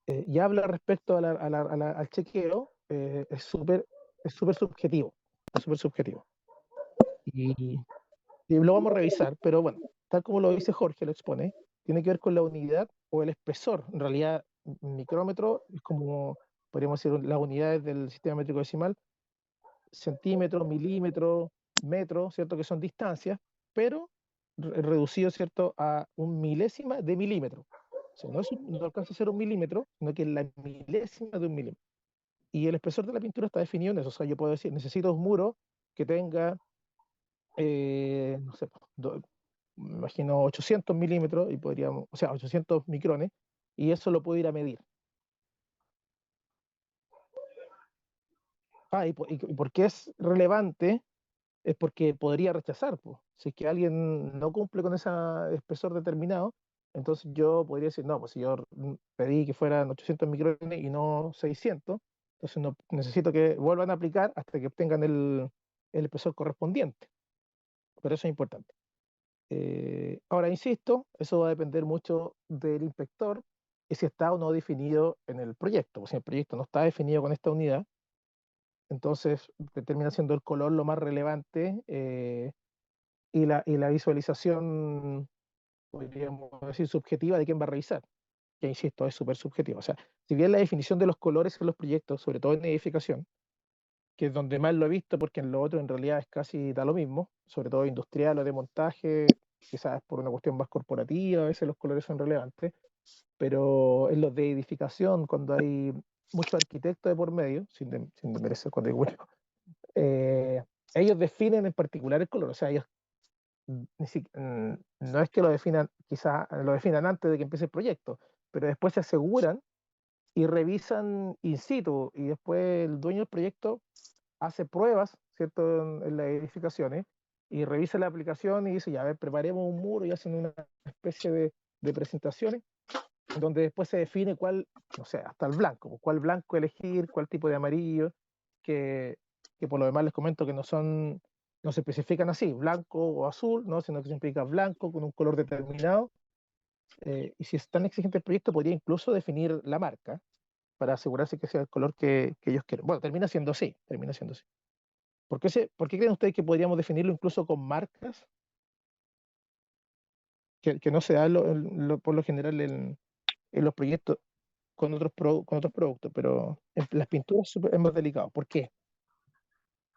y habla respecto al chequeo, es súper subjetivo, es súper subjetivo. Y, y lo vamos a revisar, pero bueno, tal como lo dice Jorge, lo expone, tiene que ver con la unidad o el espesor. En realidad, micrómetro es como, podríamos decir, las unidades del sistema métrico decimal, centímetro, milímetro, metro, ¿cierto? Que son distancias, pero reducido, ¿cierto? A un milésima de milímetro. O sea, no alcanza a ser un milímetro, sino que es la milésima de un milímetro. Y el espesor de la pintura está definido en eso. O sea, yo puedo decir, necesito un muro que tenga, no sé, me imagino 800 milímetros, y podríamos, o sea, 800 micrones, y eso lo puedo ir a medir. ¿Y por qué es relevante? Es porque podría rechazar, pues. Si es que alguien no cumple con ese espesor determinado, entonces yo podría decir, no, pues si yo pedí que fueran 800 micrones y no 600, entonces no, necesito que vuelvan a aplicar hasta que obtengan el espesor correspondiente. Pero eso es importante. Ahora, insisto, eso va a depender mucho del inspector y si está o no definido en el proyecto. Pues si el proyecto no está definido con esta unidad, entonces termina siendo el color lo más relevante, y la visualización, podríamos decir, subjetiva de quién va a revisar, que insisto, es súper subjetiva. O sea, si bien la definición de los colores en los proyectos, sobre todo en edificación, que es donde más lo he visto, porque en lo otro en realidad es casi da lo mismo, sobre todo industrial o de montaje, quizás por una cuestión más corporativa, a veces los colores son relevantes, pero en los de edificación, cuando hay muchos arquitectos de por medio, sin desmerecer cuando hay muchos, eh, ellos definen en particular el color. O sea, ellos no es que lo definan, quizás lo definan antes de que empiece el proyecto, pero después se aseguran y revisan in situ, y después el dueño del proyecto hace pruebas, ¿cierto?, en las edificaciones, y revisa la aplicación y dice, ya, a ver, preparemos un muro, y hacen una especie de presentaciones, donde después se define cuál, no sé, hasta el blanco, pues, cuál blanco elegir, cuál tipo de amarillo, que, que por lo demás les comento que no se especifican así, blanco o azul, ¿no? Sino que se implica blanco con un color determinado, y si es tan exigente el proyecto, podría incluso definir la marca para asegurarse que sea el color que ellos quieren. Bueno, termina siendo así, termina siendo así. ¿Por qué creen ustedes que podríamos definirlo incluso con marcas que no se da por lo general en los proyectos con otros productos? Pero en las pinturas es más delicado. ¿Por qué?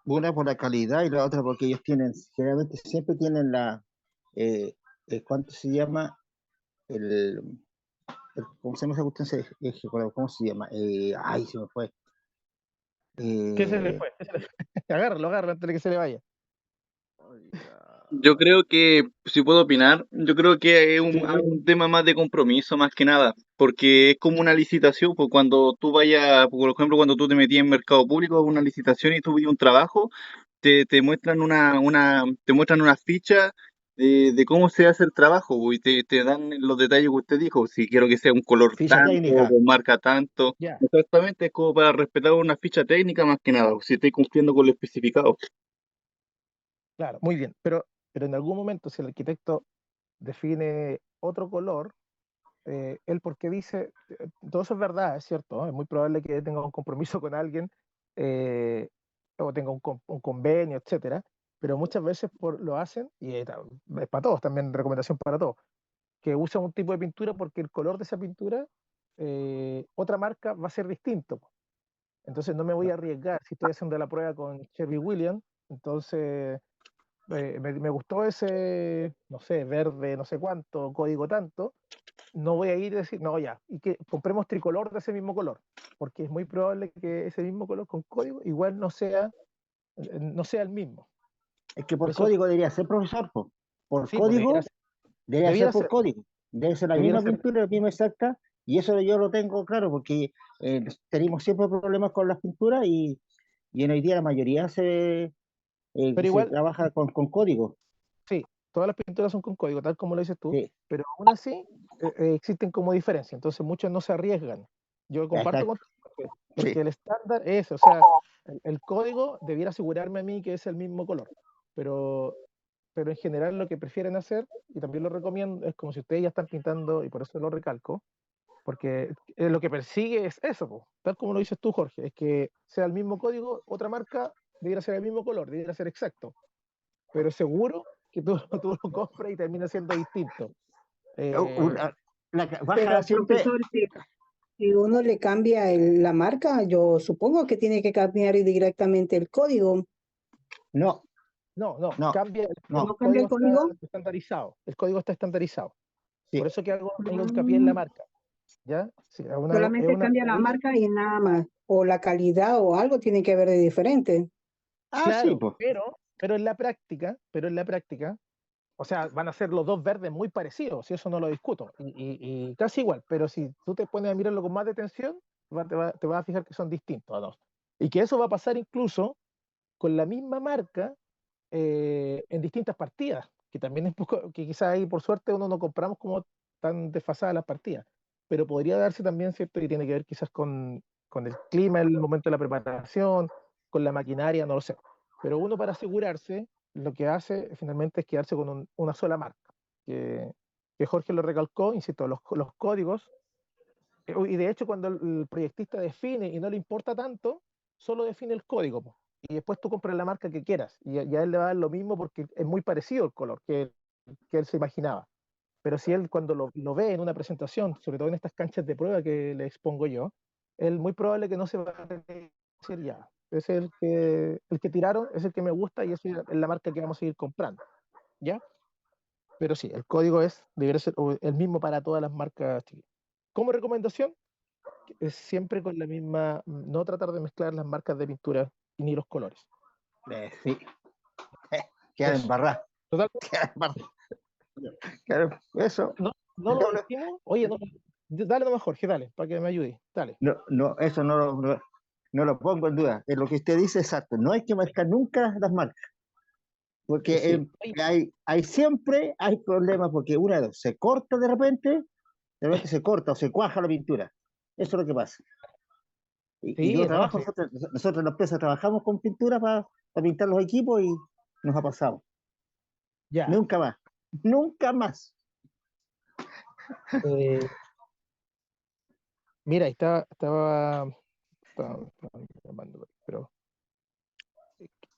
Una por la calidad y la otra porque ellos tienen, generalmente siempre tienen ¿cuánto se llama? El, ¿Cómo se llama esa cuestión? ¿Cómo se llama? Ay, se me fue. ¿Qué se le Eh, fue? Agárralo, agárralo antes de que se le vaya. Yo creo que, si puedo opinar, yo creo que es Sí, hay un tema más de compromiso, más que nada, porque es como una licitación, pues cuando tú vayas, por ejemplo, cuando tú te metías en mercado público, una licitación y tú pides un trabajo, te muestran te muestran una ficha de cómo se hace el trabajo, pues, y te dan los detalles que usted dijo, si quiero que sea un color ficha tanto, técnica. con marca tanto, ya, exactamente, es como para respetar una ficha técnica más que nada, si estoy cumpliendo con lo especificado. claro, muy bien. Pero en algún momento, si el arquitecto define otro color, él porque dice, todo eso es verdad, es cierto, ¿no? Es muy probable que tenga un compromiso con alguien, eh, o tenga un convenio, etcétera, pero muchas veces lo hacen, y es para todos, también recomendación para todos, que usan un tipo de pintura porque el color de esa pintura, otra marca va a ser distinto. Entonces no me voy a arriesgar si estoy haciendo la prueba con Sherwin Williams, entonces me gustó ese, no sé, verde, no sé cuánto, código tanto, no voy a ir y decir, no, ya, y que compremos tricolor de ese mismo color, porque es muy probable que ese mismo color con código igual no sea el mismo. Es que por Eso código debería ser, profesor, po. Por sí, pues código debería ser debiera por ser, código. Debe ser la debiera misma ser, pintura, la misma exacta, y eso yo lo tengo claro, porque tenemos siempre problemas con las pinturas y en hoy día la mayoría pero se igual, trabaja con código. sí, todas las pinturas son con código, tal como lo dices tú, Sí, pero aún así existen como diferencias, entonces muchos no se arriesgan. Yo comparto exacto. contigo, porque Sí, el estándar es, o sea, el código debiera asegurarme a mí que es el mismo color, pero en general lo que prefieren hacer, y también lo recomiendo, es como si ustedes ya están pintando, y por eso lo recalco, porque lo que persigue es eso, po, tal como lo dices tú, Jorge, es que sea el mismo código, otra marca debiera ser el mismo color, debiera ser exacto, pero seguro que tú, tú lo compras y termina siendo distinto. Eh, Una- baja Pero, siempre, profesor, si uno le cambia la marca, yo supongo que tiene que cambiar directamente el código. no, no, no, cambia, no, ¿No cambia código el está código? estandarizado, el código está estandarizado. Por sí. eso que hago hincapié en la Mm, marca, ¿ya? Sí, es solamente una cambia la medida, marca y nada más. O la calidad o algo tiene que ver de diferente. Ah, sí, claro, pues. pero en la práctica, o sea, van a ser los dos verdes muy parecidos, si eso no lo discuto, y casi igual, pero si tú te pones a mirarlo con más detención, te vas a fijar que son distintos a dos. Y que eso va a pasar incluso con la misma marca en distintas partidas, que también es poco, que quizás ahí por suerte uno no compramos como tan desfasadas las partidas, pero podría darse también, ¿cierto? Y tiene que ver quizás con el clima, el momento de la preparación, con la maquinaria, no lo sé. Pero uno para asegurarse, lo que hace finalmente es quedarse con una sola marca, que Jorge lo recalcó, insisto, los códigos, y de hecho cuando el proyectista define y no le importa tanto, solo define el código, po, y después tú compras la marca que quieras, y a él le va a dar lo mismo porque es muy parecido el color que él se imaginaba. Pero si él cuando lo ve en una presentación, sobre todo en estas canchas de prueba que le expongo yo, él muy probable que no se va a decir ya. Es el que tiraron, es el que me gusta y esa es la marca que vamos a seguir comprando. ¿Ya? Pero sí, el código debería ser el mismo para todas las marcas chiquitas. Como recomendación, es siempre con la misma, no tratar de mezclar las marcas de pintura ni los colores. Sí, queda Eso. embarrado, Total, queda embarrado. Claro, eso. no lo decimos. Oye, no, dale nomás, Jorge, dale, para que me ayude. Dale. No, no, eso no lo pongo en duda. Es lo que usted dice, exacto. No hay que marcar nunca las marcas, porque Sí. Oye, hay siempre hay problemas, porque una de dos, se corta de repente se corta o se cuaja la pintura. Eso es lo que pasa. Y yo sí, no, trabajo, sí. nosotros en la empresa trabajamos con pintura para pintar los equipos y nos ha pasado. Ya. Nunca más, nunca más. Eh, mira, estaba llamando, pero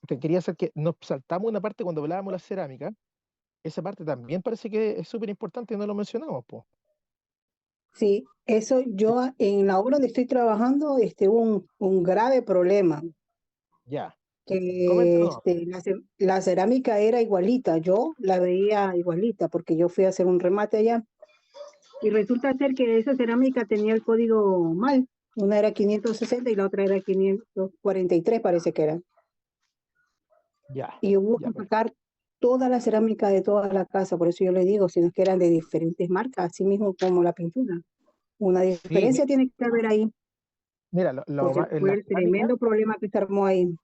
te quería hacer que nos saltamos una parte cuando hablábamos de la cerámica. Esa parte también parece que es súper importante y no lo mencionamos, pues. Sí, eso yo en la obra donde estoy trabajando, hubo un grave problema, Ya. que Coméntanos. la cerámica era igualita, yo la veía igualita porque yo fui a hacer un remate allá y resulta ser que esa cerámica tenía el código mal, una era 560 y la otra era 543 parece que era, Ya. y hubo Ya, que sacar toda la cerámica de toda la casa, por eso yo le digo, sino que eran de diferentes marcas, así mismo como la pintura. Una sí, diferencia tiene que haber ahí, mira, porque en fue la el cerámica, tremendo problema que se armó ahí.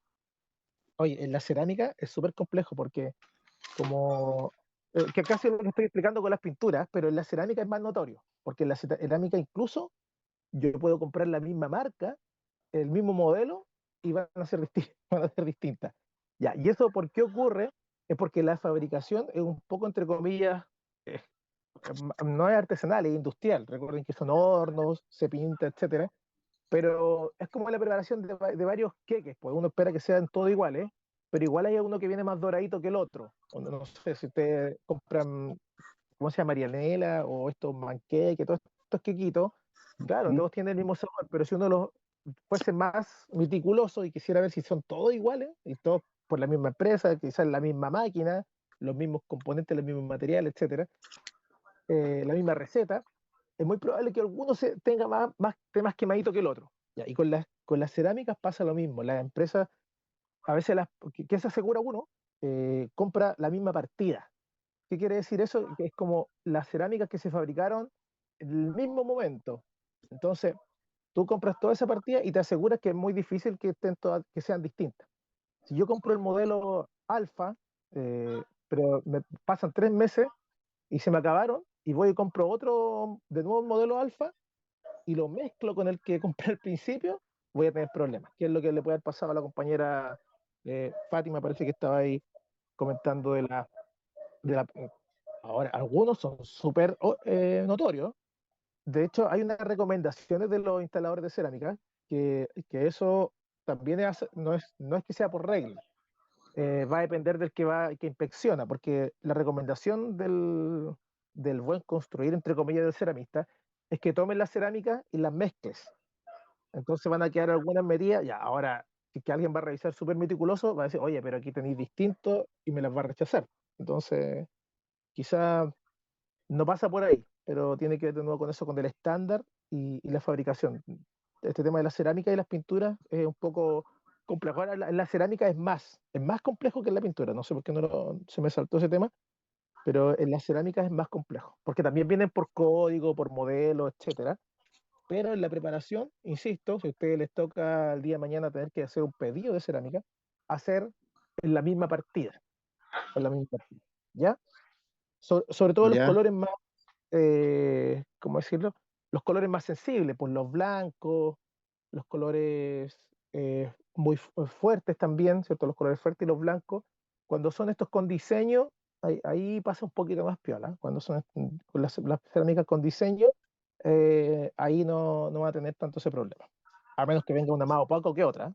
oye, en la cerámica es súper complejo porque como, que casi lo que estoy explicando con las pinturas, pero en la cerámica es más notorio, porque en la cerámica incluso yo puedo comprar la misma marca, el mismo modelo, y van a ser, van a ser distintas. Ya, y eso ¿por qué ocurre? Es porque la fabricación es un poco, entre comillas, eh, no es artesanal, es industrial. Recuerden que son hornos, se pinta, etcétera. Pero es como la preparación de varios queques, pues uno espera que sean todos iguales, pero igual hay uno que viene más doradito que el otro. O no sé si ustedes compran, ¿cómo se llama? Marianela o estos manqueques, todos estos quequitos, claro, todos tienen el mismo sabor, pero si uno los fuese más meticuloso y quisiera ver si son todos iguales, y todos por la misma empresa, quizás la misma máquina, los mismos componentes, los mismos materiales, etcétera, la misma receta, es muy probable que alguno tenga esté más quemadito que el otro. Ya, y con las cerámicas pasa lo mismo. Las empresas, a veces, ¿qué se asegura uno? Compra la misma partida. ¿Qué quiere decir eso? Que es como las cerámicas que se fabricaron en el mismo momento. Entonces, tú compras toda esa partida y te aseguras que es muy difícil que estén todas, que sean distintas. Si yo compro el modelo alfa, pero me pasan 3 meses y se me acabaron, y voy y compro otro, de nuevo modelo alfa, y lo mezclo con el que compré al principio, voy a tener problemas. ¿Qué es lo que le puede haber pasado a la compañera Fátima? Parece que estaba ahí comentando de la. Ahora, algunos son súper notorios, de hecho, hay unas recomendaciones de los instaladores de cerámica que eso también no es que sea por regla. Va a depender del que inspecciona, porque la recomendación del buen construir, entre comillas, del ceramista, es que tomes la cerámica y las mezcles. Entonces van a quedar algunas medidas, ya, ahora, si es que alguien va a revisar súper meticuloso, va a decir, oye, pero aquí tenéis distinto y me las va a rechazar. Entonces, quizá no pasa por ahí, pero tiene que ver de nuevo con eso, con el estándar y la fabricación. Este tema de la cerámica y las pinturas es un poco complejo. Ahora, la cerámica es más complejo que en la pintura. No sé por qué se me saltó ese tema, pero en la cerámica es más complejo, porque también vienen por código, por modelo, etcétera. Pero en la preparación, insisto, si a ustedes les toca el día de mañana tener que hacer un pedido de cerámica, hacer en la misma partida, en la misma partida, ¿ya? Sobre todo los ¿Ya? colores más, ¿cómo decirlo? Los colores más sensibles, pues los blancos, los colores muy fuertes también, ¿cierto? Los colores fuertes y los blancos. Cuando son estos con diseño, ahí pasa un poquito más piola. Cuando son con las cerámicas con diseño, ahí no va a tener tanto ese problema. A menos que venga una más opaca que otra.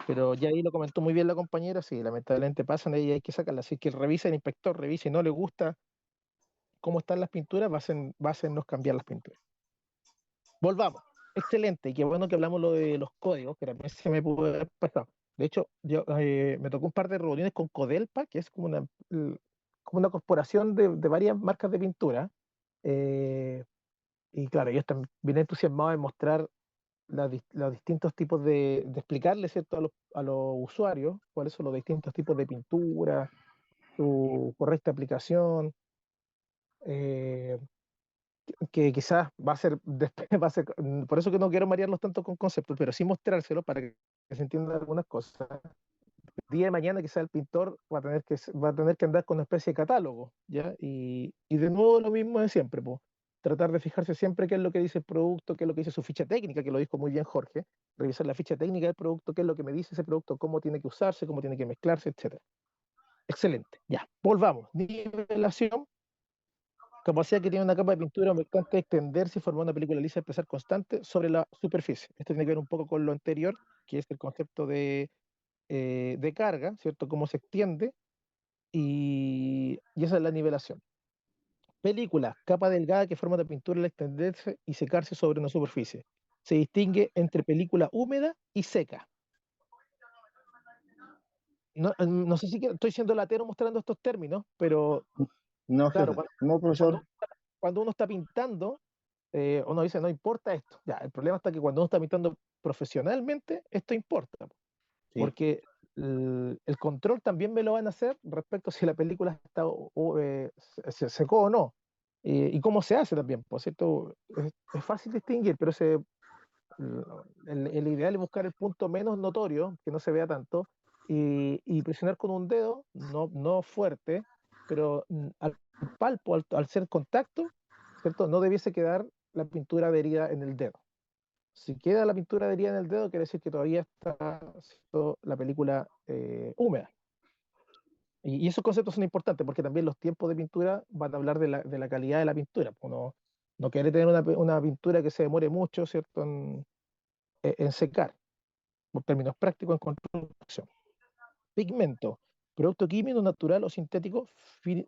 Pero ya ahí lo comentó muy bien la compañera, sí, lamentablemente pasan y hay que sacarla. Así que revisa el inspector, revisa y no le gusta cómo están las pinturas, va a hacernos cambiar las pinturas. Volvamos. Excelente, qué bueno que hablamos lo de los códigos, que también se me pudo haber pasado. De hecho, yo me tocó un par de reuniones con Codelpa, que es como una corporación de varias marcas de pintura. eh, y claro, ellos están bien entusiasmados en mostrar los distintos tipos de explicarle, ¿cierto?, a los usuarios cuáles son los distintos tipos de pintura, su correcta aplicación. eh, que quizás va a ser, va a ser, por eso que no quiero marearlos tanto con conceptos, pero sí mostrárselos para que se entiendan algunas cosas. El día de mañana quizás el pintor va a tener que andar con una especie de catálogo, ¿ya? Y de nuevo lo mismo de siempre, pues. Tratar de fijarse siempre qué es lo que dice el producto, qué es lo que dice su ficha técnica, que lo dijo muy bien Jorge, revisar la ficha técnica del producto, qué es lo que me dice ese producto, cómo tiene que usarse, cómo tiene que mezclarse, etcétera. Excelente, ya, volvamos. Nivelación. Capacidad que tiene una capa de pintura aumentante de extenderse y formar una película lisa de espesor constante sobre la superficie. Esto tiene que ver un poco con lo anterior, que es el concepto de carga, ¿cierto? Cómo se extiende, y esa es la nivelación. Película, capa delgada que forma la pintura al extenderse y secarse sobre una superficie. Se distingue entre película húmeda y seca. No sé si estoy siendo latero mostrando estos términos, pero No, claro, jefe. No, cuando, profesor. cuando uno está pintando, uno dice, no importa esto. Ya, el problema está que cuando uno está pintando profesionalmente, esto importa, Sí. porque el control también me lo van a hacer respecto a si la película está se secó o no. Y cómo se hace también, por cierto, es fácil distinguir, pero el ideal es buscar el punto menos notorio, que no se vea tanto, y presionar con un dedo, no fuerte, pero al palpo, al ser contacto, ¿cierto? No debiese quedar la pintura adherida en el dedo. Si queda la pintura adherida en el dedo, quiere decir que todavía está, ¿cierto?, la película húmeda. Y esos conceptos son importantes porque también los tiempos de pintura van a hablar de la calidad de la pintura. Uno no quiere tener una pintura que se demore mucho, ¿cierto?, en secar, por términos prácticos en construcción. Pigmento, producto químico, natural o sintético,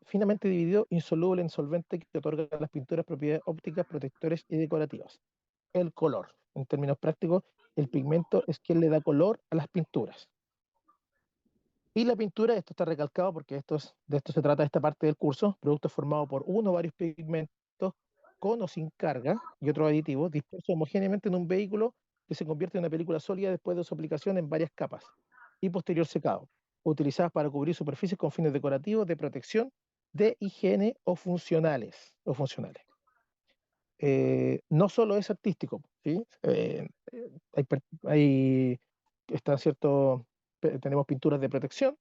finamente dividido, insoluble en solvente que otorga a las pinturas propiedades ópticas, protectores y decorativas. El color, en términos prácticos, el pigmento es quien le da color a las pinturas. Y la pintura, esto está recalcado porque de esto se trata esta parte del curso, producto formado por uno o varios pigmentos con o sin carga y otros aditivos dispersos homogéneamente en un vehículo que se convierte en una película sólida después de su aplicación en varias capas y posterior secado, utilizadas para cubrir superficies con fines decorativos, de protección, de higiene o funcionales. No solo es artístico, ¿sí? Están cierto, tenemos pinturas de protección,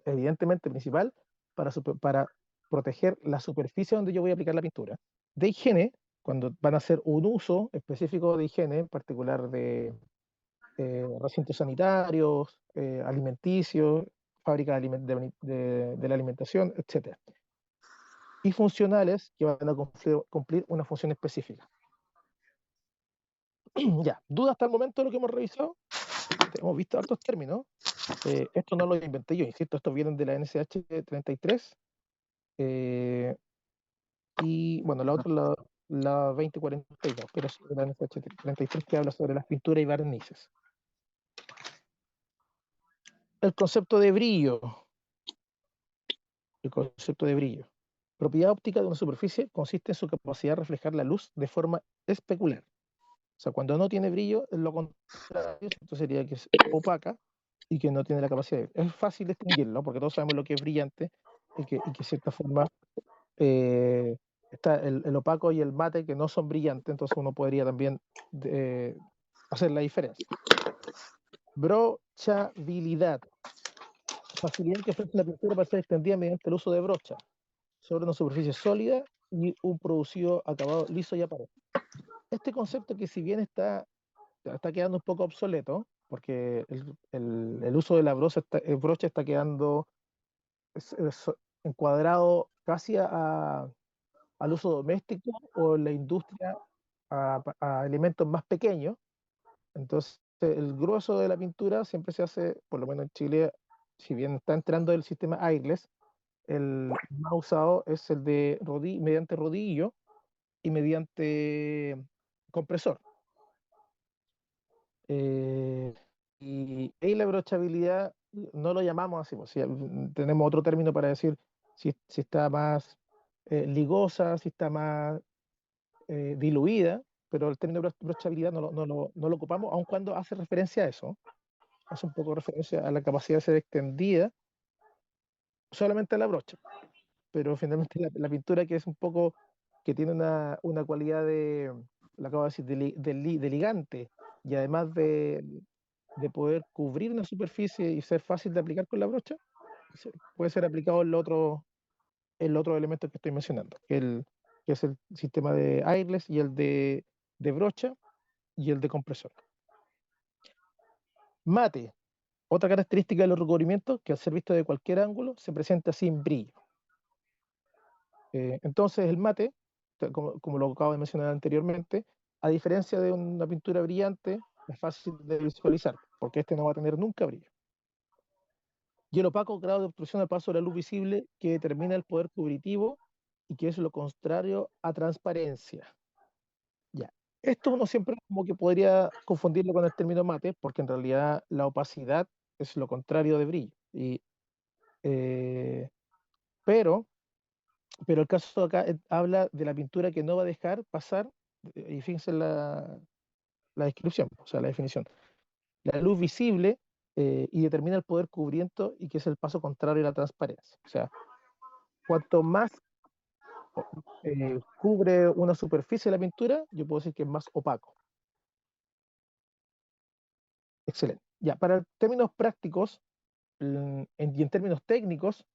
evidentemente principal, para proteger la superficie donde yo voy a aplicar la pintura. De higiene, cuando van a hacer un uso específico de higiene, en particular de recintos sanitarios, alimenticios, fábricas de la alimentación, etc. y funcionales que van a cumplir una función específica. Ya, ¿dudas hasta el momento de lo que hemos revisado? Hemos visto hartos términos. Esto no lo inventé yo, insisto, estos vienen de la NSH 33. Y bueno, la otra la 2042, pero es de la NSH 33 que habla sobre las pinturas y barnices. El concepto de brillo. El concepto de brillo. Propiedad óptica de una superficie consiste en su capacidad de reflejar la luz de forma especular. O sea, cuando no tiene brillo, es lo contrario, esto sería que es opaca y que no tiene la capacidad de... Es fácil distinguirlo, porque todos sabemos lo que es brillante y que de cierta forma está el opaco y el mate que no son brillantes, entonces uno podría también hacer la diferencia. Brochabilidad. Facilidad que ofrece la pintura para ser extendida mediante el uso de brocha sobre una superficie sólida y un producido acabado liso y aparente. Este concepto, que si bien está quedando un poco obsoleto, porque el uso de la brocha está quedando encuadrado casi al uso doméstico o en la industria a elementos más pequeños. Entonces, el grueso de la pintura siempre se hace, por lo menos en Chile, si bien está entrando el sistema airless, el más usado es el de mediante rodillo y mediante compresor. Y ahí la brochabilidad no lo llamamos así, pues, tenemos otro término para decir si está más ligosa, si está más diluida, pero el término brochabilidad no lo ocupamos, aun cuando hace referencia a eso. Hace un poco referencia a la capacidad de ser extendida solamente a la brocha, pero finalmente la pintura, que es un poco, que tiene una cualidad de, lo acabo de decir, de ligante, y además de poder cubrir una superficie y ser fácil de aplicar con la brocha, puede ser aplicado en el otro elemento que estoy mencionando, que es el sistema de airless y el de brocha y el de compresor. Mate. Otra característica de los recubrimientos, que al ser visto de cualquier ángulo se presenta sin brillo. Entonces el mate, como lo acabo de mencionar anteriormente, a diferencia de una pintura brillante, es fácil de visualizar, porque este no va a tener nunca brillo. Y el opaco, grado de obstrucción al paso de la luz visible, que determina el poder cubritivo y que es lo contrario a transparencia. Ya. Esto uno siempre como que podría confundirlo con el término mate, porque en realidad la opacidad es lo contrario de brillo. Pero el caso acá habla de la pintura que no va a dejar pasar, y fíjense la descripción, o sea, la definición. La luz visible y determina el poder cubriento y que es el paso contrario a la transparencia. O sea, cuanto más cubre una superficie de la pintura, yo puedo decir que es más opaco. Excelente. Ya, para términos prácticos y en términos técnicos,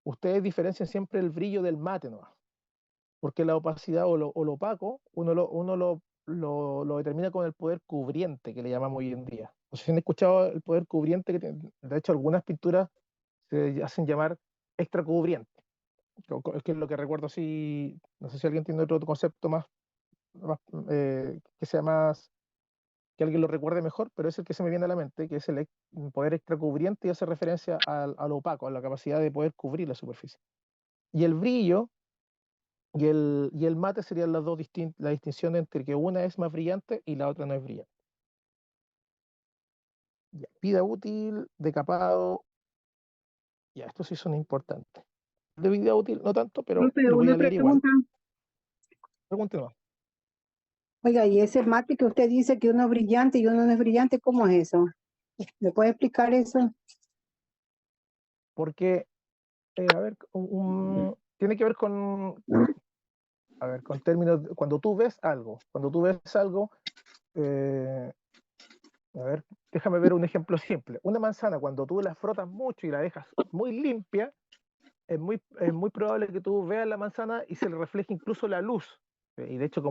ustedes diferencian siempre el brillo del mate, ¿no? Porque la opacidad o lo opaco, uno lo determina con el poder cubriente, que le llamamos hoy en día. No sé si han escuchado el poder cubriente, de hecho algunas pinturas se hacen llamar extracubriente, que es lo que recuerdo así. No sé si alguien tiene otro concepto más que sea más, que alguien lo recuerde mejor, pero es el que se me viene a la mente, que es el poder extracubriente, y hace referencia a lo opaco, a la capacidad de poder cubrir la superficie. Y el brillo y el mate serían las dos la distinción entre que una es más brillante y la otra no es brillante. Ya, vida útil, decapado, ya, estos sí son importantes. De vida útil no tanto, pero Profe, lo voy una a leer igual. pregunta. Pregúnteme. Oiga, y ese mate que usted dice que uno es brillante y uno no es brillante, ¿cómo es eso? ¿Me puede explicar eso? Porque, a ver, tiene que ver a ver, con términos, cuando tú ves algo, a ver, déjame ver un ejemplo simple. Una manzana, cuando tú la frotas mucho y la dejas muy limpia, es muy probable que tú veas la manzana y se le refleje incluso la luz. Y de hecho,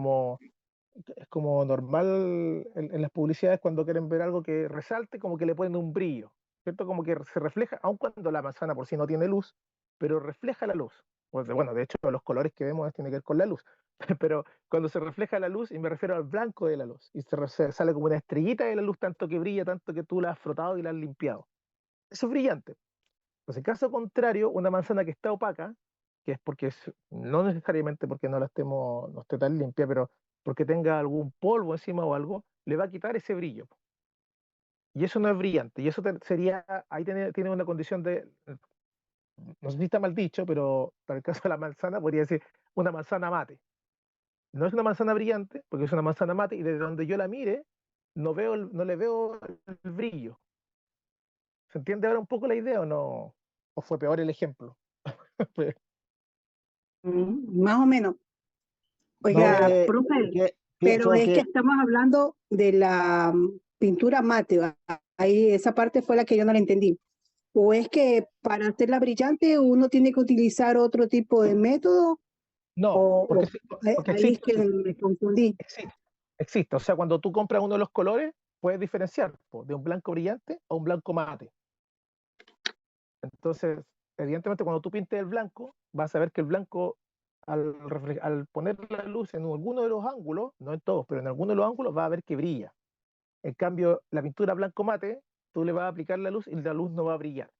es como normal en las publicidades, cuando quieren ver algo que resalte, como que le ponen un brillo, ¿cierto? Como que se refleja, aun cuando la manzana por sí no tiene luz, pero refleja la luz. Pues, bueno, de hecho, los colores que vemos tienen que ver con la luz. Pero cuando se refleja la luz, y me refiero al blanco de la luz, y sale como una estrellita de la luz, tanto que brilla, tanto que tú la has frotado y la has limpiado. Eso es brillante. Pues en caso contrario, una manzana que está opaca, que es porque no necesariamente porque no esté tan limpia, pero porque tenga algún polvo encima o algo, le va a quitar ese brillo. Y eso no es brillante. Y eso sería, ahí tiene una condición de, no sé si está mal dicho, pero para el caso de la manzana podría decir una manzana mate. No es una manzana brillante, porque es una manzana mate, y desde donde yo la mire, no le veo el brillo. ¿Se entiende ahora un poco la idea o no? ¿O fue peor el ejemplo? Más o menos. Oiga, profe, pero pienso es que que estamos hablando de la pintura mate, ahí esa parte fue la que yo no la entendí. ¿O es que para hacerla brillante uno tiene que utilizar otro tipo de método? No, O porque ahí es existe, que me confundí. existe, existe. O sea, cuando tú compras uno de los colores, puedes diferenciar po, de un blanco brillante a un blanco mate. Entonces, evidentemente, cuando tú pintes el blanco, vas a ver que el blanco, al poner la luz en alguno de los ángulos, no en todos, pero en alguno de los ángulos, va a ver que brilla. En cambio, la pintura blanco mate, tú le vas a aplicar la luz y la luz no va a brillar.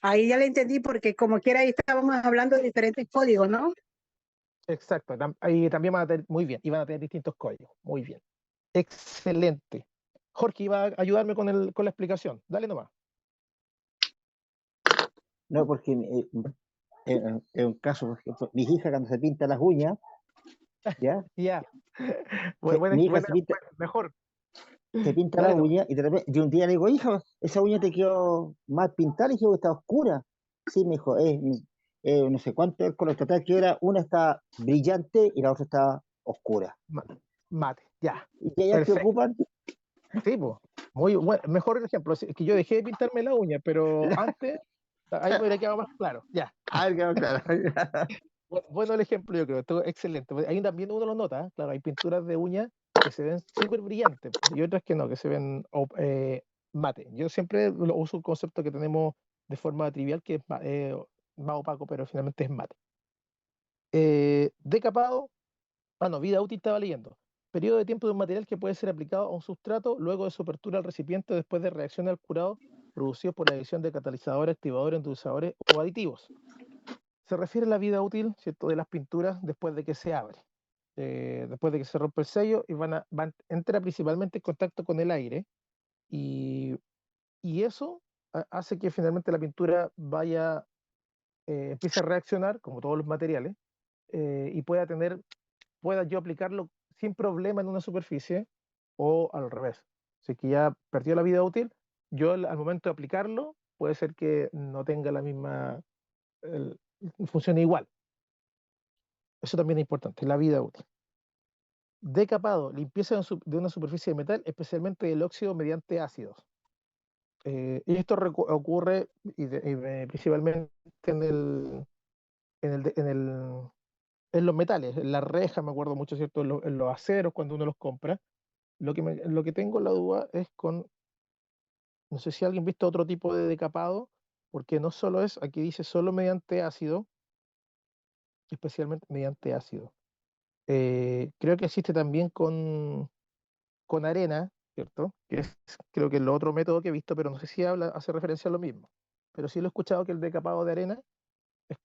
Ahí ya la entendí porque como quiera ahí estábamos hablando de diferentes códigos, ¿no? Exacto, ahí también van a tener, muy bien, y van a tener distintos códigos. Muy bien. Excelente. Jorge iba a ayudarme con la explicación. Dale nomás. no, porque en un caso, por ejemplo, mi hija cuando se pinta las uñas, ¿ya? Ya. Buena, Mi hija mejor. se pinta la Dale nomás. uña y de repente, yo un día le digo, hija, esa uña te quedó mal pintada, y dije, está oscura. Sí, me dijo, no sé cuánto el color total que era, una está brillante y la otra está oscura. Ma- Mate, ya. ¿Y que ellas te Perfecto. ocupan? Sí, pues. Muy bueno. Mejor ejemplo. Es que yo dejé de pintarme la uña, pero antes, ahí me hubiera quedado más claro. Ya. Ah, claro, claro. Bueno el ejemplo, yo creo. Excelente. Pues ahí también uno lo nota. Claro, hay pinturas de uña que se ven súper brillantes y otras que no, que se ven mate. Yo siempre uso un concepto que tenemos de forma trivial que es más opaco, pero finalmente es mate. Decapado. Ah, no, vida útil estaba leyendo. Periodo de tiempo de un material que puede ser aplicado a un sustrato luego de su apertura al recipiente después de reacción al curado producidos por la adición de catalizadores, activadores, endulzadores o aditivos. Se refiere a la vida útil, ¿cierto?, de las pinturas después de que se abre, después de que se rompe el sello y entra principalmente en contacto con el aire y, y eso hace que finalmente la pintura empiece a reaccionar, como todos los materiales, y pueda yo aplicarlo sin problema en una superficie o al revés. Si que ya perdió la vida útil, yo al momento de aplicarlo puede ser que no tenga la misma, el- funcione igual. Eso también es importante, la vida útil. Decapado, limpieza de una superficie de metal, especialmente del óxido mediante ácidos. Y esto ocurre principalmente en en el, en el- en los metales, en la reja, me acuerdo mucho, ¿cierto? En los aceros, cuando uno los compra. Lo que tengo la duda es no sé si alguien ha visto otro tipo de decapado, porque no solo es, aquí dice solo mediante ácido, especialmente mediante ácido. Creo que existe también con arena, ¿cierto? Que es, creo que es el otro método que he visto, pero no sé si hace referencia a lo mismo. Pero sí lo he escuchado que el decapado de arena es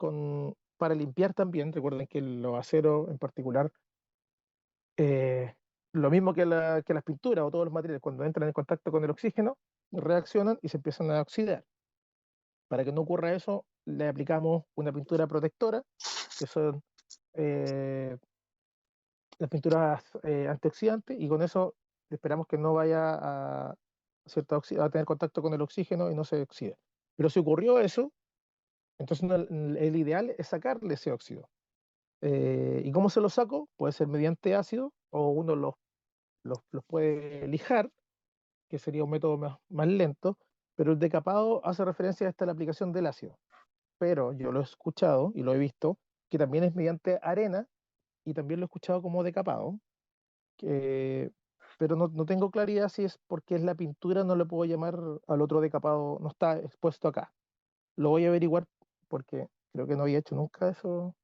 para limpiar también. Recuerden que los aceros en particular, eh, lo mismo que las pinturas o todos los materiales, cuando entran en contacto con el oxígeno, reaccionan y se empiezan a oxidar. Para que no ocurra eso, le aplicamos una pintura protectora, que son eh, las pinturas antioxidantes, y con eso esperamos que no vaya ¿cierto?, a tener contacto con el oxígeno y no se oxide. Pero si ocurrió eso, entonces el ideal es sacarle ese óxido. ¿Y cómo se lo saco? Puede ser mediante ácido o uno los puede lijar, que sería un método más lento, pero el decapado hace referencia a la aplicación del ácido. Pero yo lo he escuchado y lo he visto, que también es mediante arena y también lo he escuchado como decapado, que, pero no tengo claridad si es porque es la pintura, no le puedo llamar al otro decapado, no está expuesto acá. Lo voy a averiguar porque creo que no había hecho nunca eso.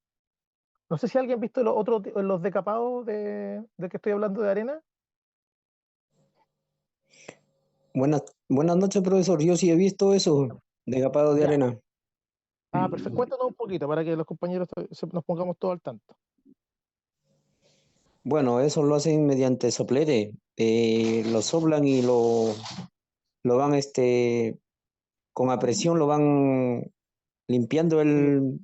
No sé si alguien ha visto los decapados de que estoy hablando de arena. Buenas noches, profesor. Yo sí he visto eso, de capado de Ya. arena. Perfecto. Cuéntanos un poquito para que los compañeros nos pongamos todos al tanto. Bueno, eso lo hacen mediante soplete. Lo soplan y lo van, con a presión lo van limpiando el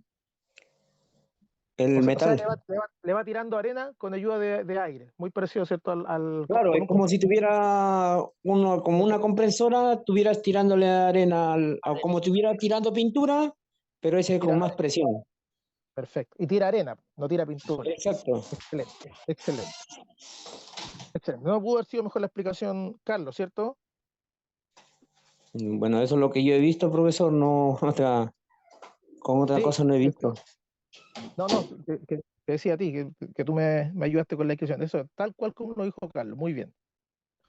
O sea, metal. le va tirando arena con ayuda de aire. Muy parecido, ¿cierto? Claro, Con es un como si tuviera como una compresora, estuvieras tirándole arena, como si estuviera tirando pintura, pero ese con más presión. Perfecto. Y tira arena, no tira pintura. Exacto. Excelente, excelente. Excelente. No pudo haber sido mejor la explicación, Carlos, ¿cierto? Bueno, eso es lo que yo he visto, profesor, no, con otra Sí, cosa no he sí, visto. no, que te decía a ti, que tú me ayudaste con la descripción. Eso, tal cual como lo dijo Carlos, muy bien.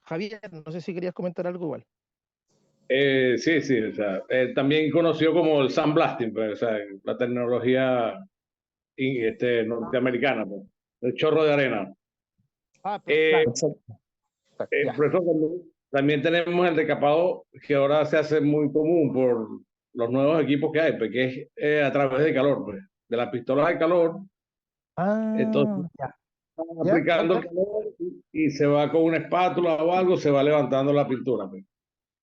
Javier, no sé si querías comentar algo igual. Sí, sí, o sea, también conocido como el sandblasting, pues, o sea, la tecnología norteamericana, pues, el chorro de arena. Claro, Exacto. ya. Profesor, también tenemos el decapado que ahora se hace muy común por los nuevos equipos que hay, pues, que es a través de calor, pues, de las pistolas de calor. Entonces, Ya. van ¿Ya? aplicando el calor y se va con una espátula o algo, se va levantando la pintura, pues,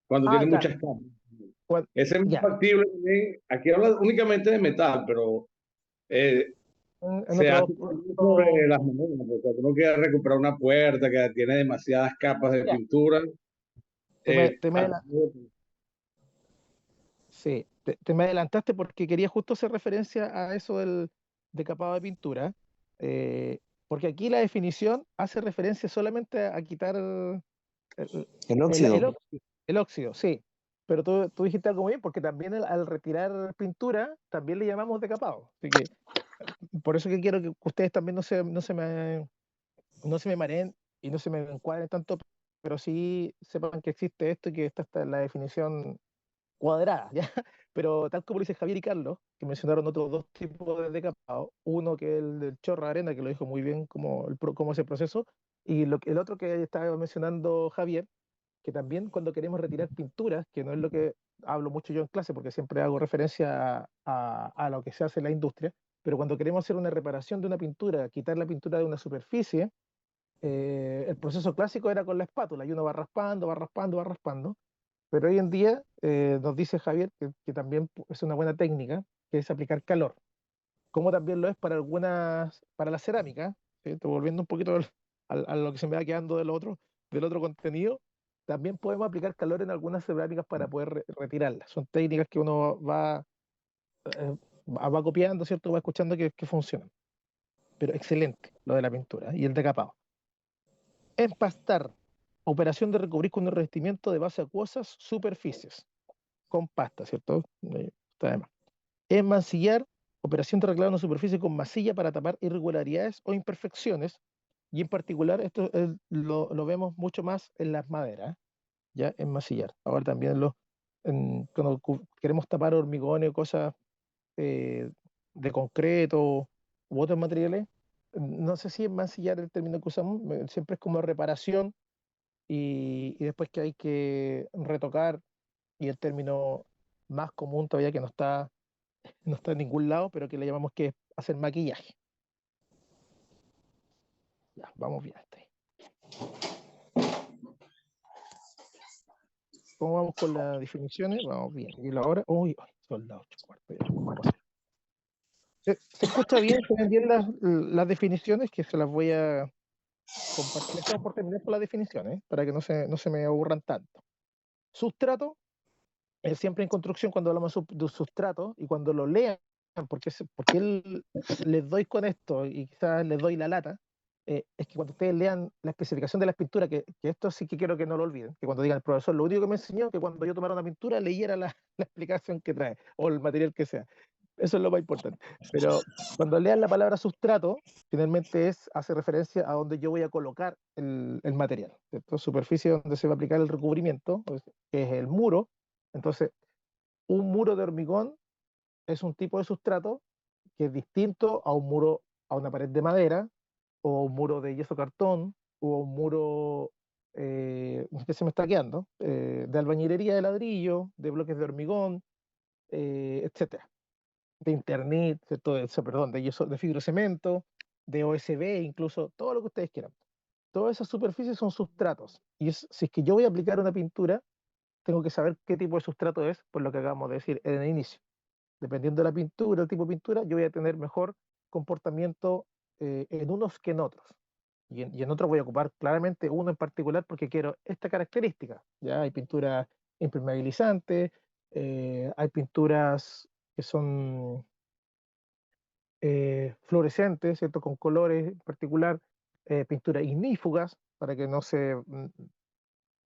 cuando tiene Claro. muchas capas. Ese es muy Ya. factible también. Aquí habla únicamente de metal, pero eh, En se hace otro, también sobre las maneras, porque cuando uno quiere recuperar una puerta que tiene demasiadas capas de ya. pintura, Te me, te me a- adela- sí, te me adelantaste porque quería justo hacer referencia a eso del decapado de pintura, eh, porque aquí la definición hace referencia solamente a quitar el, El el óxido. óxido, el óxido, sí. Pero tú dijiste algo muy bien, porque también al retirar pintura, también le llamamos decapado. Así que por eso que quiero que ustedes también no se me mareen y no se me encuadren tanto, pero sí sepan que existe esto y que esta está en la definición cuadrada, ¿ya? Pero tal como lo dice Javier y Carlos, que mencionaron otros dos tipos de decapado, uno que es el del chorro de arena, que lo dijo muy bien cómo es el proceso, y el otro que estaba mencionando Javier, que también cuando queremos retirar pinturas, que no es lo que hablo mucho yo en clase, porque siempre hago referencia a lo que se hace en la industria, pero cuando queremos hacer una reparación de una pintura, quitar la pintura de una superficie, el proceso clásico era con la espátula, y uno va raspando, va raspando, va raspando, pero hoy en día nos dice Javier que también es una buena técnica, que es aplicar calor, como también lo es para la cerámica, ¿sí? Estoy volviendo un poquito a lo que se me va quedando del otro contenido, también podemos aplicar calor en algunas cerámicas para poder retirarlas. Son técnicas que uno va copiando, ¿cierto? Va escuchando que funcionan. Pero excelente lo de la pintura y el decapado. Empastar, operación de recubrir con un revestimiento de base acuosas superficies, con pasta, ¿cierto? Está de más. Enmasillar, operación de arreglar una superficie con masilla para tapar irregularidades o imperfecciones, y en particular esto lo vemos mucho más en las maderas, ya enmasillar. Ahora también cuando queremos tapar hormigones o cosas de concreto u otros materiales, no sé si enmasillar el término que usamos, siempre es como reparación y después que hay que retocar, y el término más común todavía que no está en ningún lado, pero que le llamamos que es hacer maquillaje. Ya, vamos bien hasta ahí. ¿Cómo vamos con las definiciones? Vamos bien. Y la hora, uy, son las 8:15, ya, vamos a hacer. ¿Se escucha bien? ¿Se ven bien las definiciones? Que se las voy a compartir. Estamos por terminar con las definiciones, para que no se me aburran tanto. Sustrato, siempre en construcción cuando hablamos de sustrato y cuando lo lean, porque les doy con esto y quizás les doy la lata, es que cuando ustedes lean la especificación de las pinturas, que esto sí que quiero que no lo olviden, que cuando digan el profesor, lo único que me enseñó que cuando yo tomara una pintura leyera la explicación que trae o el material que sea. Eso es lo más importante. Pero cuando lean la palabra sustrato, finalmente hace referencia a donde yo voy a colocar el material, ¿cierto? Superficie donde se va a aplicar el recubrimiento, que es el muro. Entonces, un muro de hormigón es un tipo de sustrato que es distinto a un muro, a una pared de madera, o un muro de yeso cartón, o un muro que se me está quedando, de albañilería de ladrillo, de bloques de hormigón, etcétera, de internet, perdón, de yeso, de fibrocemento, de OSB, incluso todo lo que ustedes quieran. Todas esas superficies son sustratos. Y si es que yo voy a aplicar una pintura, tengo que saber qué tipo de sustrato es, por lo que acabamos de decir en el inicio. Dependiendo de la pintura, el tipo de pintura, yo voy a tener mejor comportamiento en unos que en otros. Y en otros voy a ocupar claramente uno en particular porque quiero esta característica. Ya hay pinturas impermeabilizantes, hay pinturas que son fluorescentes, ¿cierto? Con colores en particular, pinturas ignífugas, para que no se,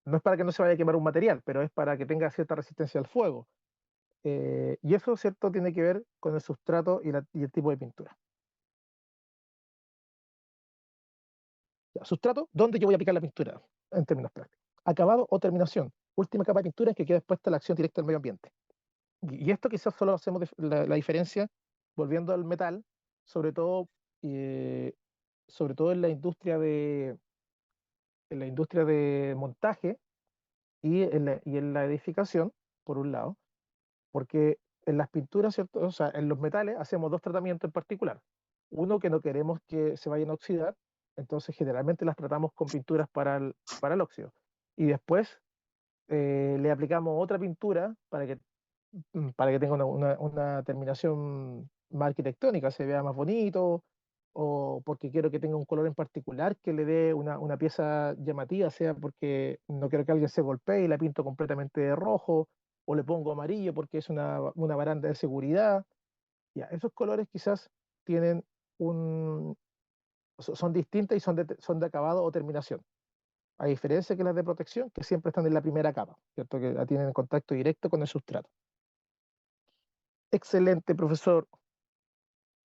no es para que no se vaya a quemar un material, pero es para que tenga cierta resistencia al fuego. Y eso, ¿cierto?, tiene que ver con el sustrato y el tipo de pintura. Ya, sustrato, ¿dónde yo voy a aplicar la pintura? En términos prácticos. Acabado o terminación. Última capa de pintura en que queda expuesta la acción directa del medio ambiente. Y esto quizás solo hacemos la diferencia, volviendo al metal, sobre todo, eh, sobre todo en la industria de montaje y en la edificación, por un lado, porque en las pinturas, ¿cierto? O sea, en los metales hacemos dos tratamientos en particular. Uno que no queremos que se vayan a oxidar, entonces generalmente las tratamos con pinturas para el óxido. Y después le aplicamos otra pintura para que tenga una terminación más arquitectónica, se vea más bonito, o porque quiero que tenga un color en particular que le dé una pieza llamativa, sea porque no quiero que alguien se golpee y la pinto completamente de rojo, o le pongo amarillo porque es una baranda de seguridad. Ya, esos colores quizás tienen son distintas y son de acabado o terminación. A diferencia que las de protección, que siempre están en la primera capa, ¿cierto? Que la tienen en contacto directo con el sustrato. Excelente, profesor.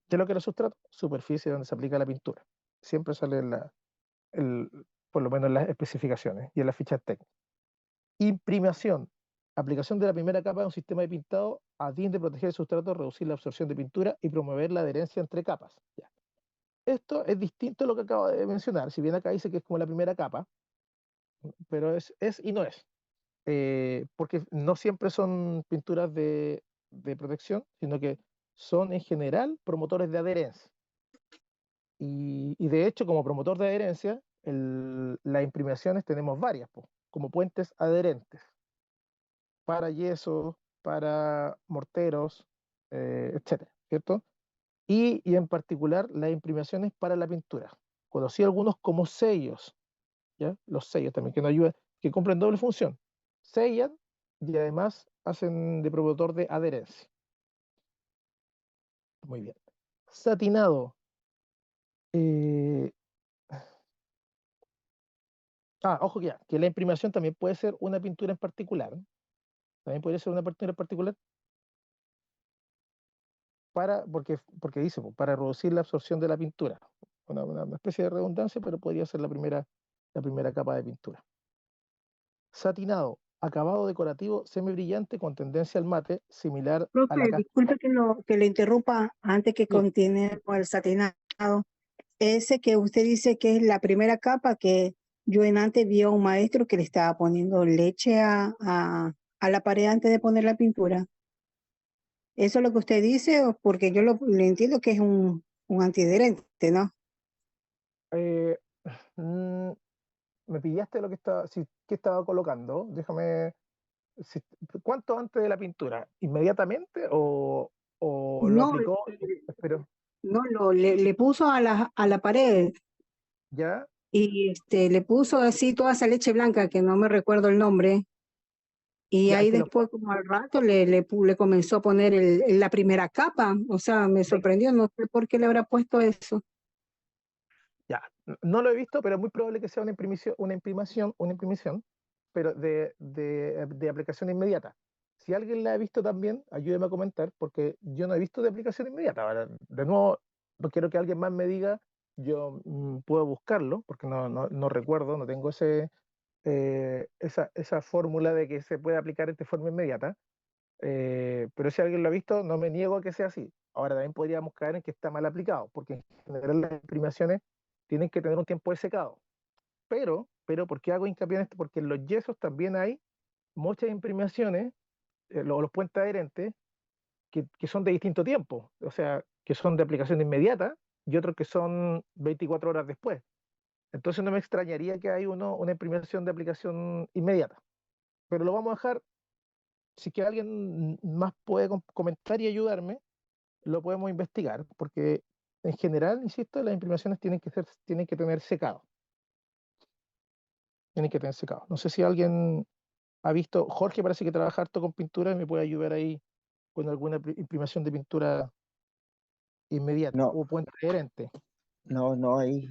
¿Qué es lo que es el sustrato? Superficie donde se aplica la pintura. Siempre sale el- por lo menos en las especificaciones y en las fichas técnicas. Imprimación. Aplicación de la primera capa de un sistema de pintado a fin de proteger el sustrato, reducir la absorción de pintura y promover la adherencia entre capas. Ya. Esto es distinto a lo que acabo de mencionar. Si bien acá dice que es como la primera capa, pero es y no es. Porque no siempre son pinturas de protección, sino que son en general promotores de adherencia. Y de hecho, como promotor de adherencia, las imprimaciones tenemos varias, po, como puentes adherentes, para yesos, para morteros, etcétera, ¿cierto? Y en particular las imprimaciones para la pintura. Conocí algunos como sellos, ¿ya? Los sellos también, que nos ayudan, que cumplen doble función. Sellan y además hacen de promotor de adherencia. Muy bien. Satinado. eh, ojo que la imprimación también puede ser una pintura en particular. También podría ser una pintura en particular porque dice, po, para reducir la absorción de la pintura. Una especie de redundancia, pero podría ser la primera capa de pintura. Satinado, acabado decorativo semibrillante con tendencia al mate, similar a la Profe, caspa. disculpe que le interrumpa antes que Sí, continúe con el satinado. Ese que usted dice que es la primera capa que yo en antes vi a un maestro que le estaba poniendo leche a la pared antes de poner la pintura. ¿Eso es lo que usted dice? Porque yo le entiendo que es un antiadherente, ¿no? eh, mm, me pillaste lo que estaba, sí, que estaba colocando. Déjame. si- ¿Cuánto antes de la pintura? ¿Inmediatamente o lo No, aplicó? Pero no le puso a la pared ya, y le puso así toda esa leche blanca que no me recuerdo el nombre. Y ya, es ahí que después, como al rato, le comenzó a poner la primera capa. O sea, me sí, sorprendió, no sé por qué le habrá puesto eso. ya. No lo he visto, pero es muy probable que sea una imprimición, pero de aplicación inmediata. Si alguien la ha visto también, ayúdeme a comentar, porque yo no he visto de aplicación inmediata. Ahora, de nuevo, no quiero que alguien más me diga, yo puedo buscarlo, porque no recuerdo, no tengo esa fórmula de que se puede aplicar de forma inmediata, pero si alguien lo ha visto, no me niego a que sea así. Ahora también podríamos caer en que está mal aplicado, porque en general las imprimaciones tienen que tener un tiempo de secado. Pero ¿por qué hago hincapié en esto? Porque en los yesos también hay muchas imprimaciones, los puentes adherentes, que son de distinto tiempo, o sea, que son de aplicación inmediata y otros que son 24 horas después. Entonces no me extrañaría que hay una imprimación de aplicación inmediata. Pero lo vamos a dejar, si que alguien más puede comentar y ayudarme, lo podemos investigar, porque en general, insisto, las imprimaciones tienen que tener secado. Tienen que tener secado. No sé si alguien ha visto, Jorge parece que trabaja harto con pintura y me puede ayudar ahí con alguna imprimación de pintura inmediata No, o puente adherente. no hay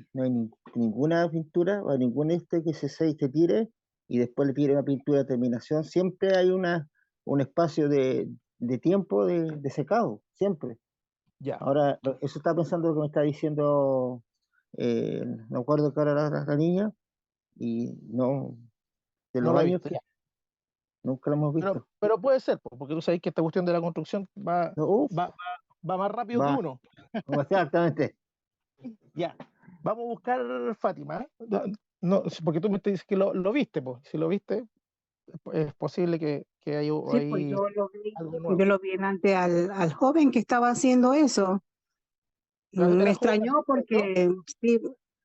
ninguna pintura o ningún que se tire y después le tire una pintura de terminación. Siempre hay un espacio de tiempo de secado, siempre. Ya, Ahora, eso estaba pensando lo que me está diciendo, no me acuerdo qué era la niña, y no, de no los lo he años visto, que ya. nunca lo hemos Pero, visto. pero puede ser, porque tú sabes que esta cuestión de la construcción No, va, va más rápido que va, uno. exactamente. Ya, vamos a buscar Fátima. No, porque tú me dices que lo viste, pues. Si lo viste, es posible que hay, Sí, pues hay algo yo nuevo. lo vi delante al joven que estaba haciendo eso. Me Era joven así, extrañó ¿no? porque, sí,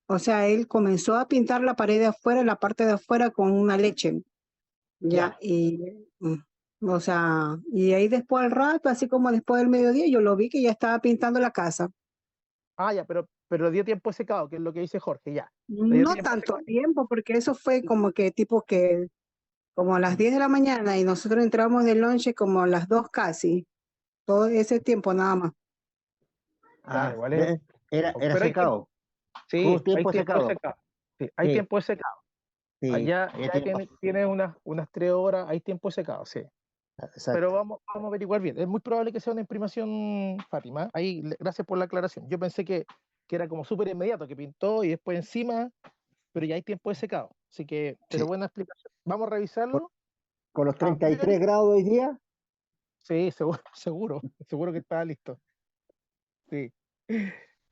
o sea, él comenzó a pintar la pared de afuera, la parte de afuera con una leche, ya, Ya. o sea, y ahí después al rato, así como después del mediodía, yo lo vi que ya estaba pintando la casa. Ah, ya, pero dio tiempo de secado, que es lo que dice Jorge, ya. Le dio No tiempo de tanto secado. tiempo, porque eso fue como que tipo que, como a las 10 de la mañana y nosotros entramos de lonche como a las 2 casi, todo ese tiempo nada más. Claro, Ah, igual es. era Pero hay tiempo, secado. Fue un sí, hay tiempo tiempo de secado. secado. Sí, hay Sí, tiempo de secado. sí, Allá tiene unas 3 horas, hay tiempo de secado, sí. Pero exacto. vamos a averiguar bien. Es muy probable que sea una imprimación, Fátima. Ahí, gracias por la aclaración. Yo pensé que era como súper inmediato, que pintó y después encima, pero ya hay tiempo de secado. Así que, pero Sí. buena explicación. Vamos a Con, revisarlo. con los A priori, 33 grados hoy día, sí, seguro, seguro que estaba listo. Sí.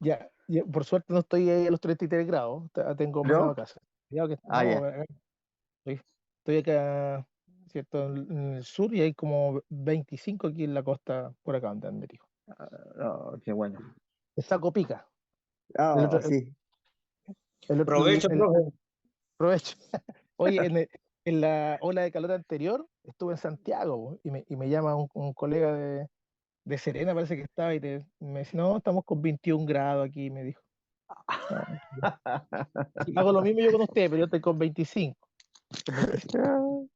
Ya, por suerte no estoy ahí a los 33 grados, tengo menos ¿no? acá. Cuidado que, Ah, no, ya. estoy acá, ¿cierto? En el sur y hay como 25 aquí en la costa, por acá donde ando, dijo. Oh, qué bueno. El saco pica. El Ah, otro, sí. Provecho, profe. provecho. Oye, en la ola de calor anterior estuve en Santiago y me llama un colega de Serena, parece que estaba, me dice, no, estamos con 21 grados aquí, me dijo. No, si hago lo mismo yo con usted, pero yo estoy con 25. Con 25.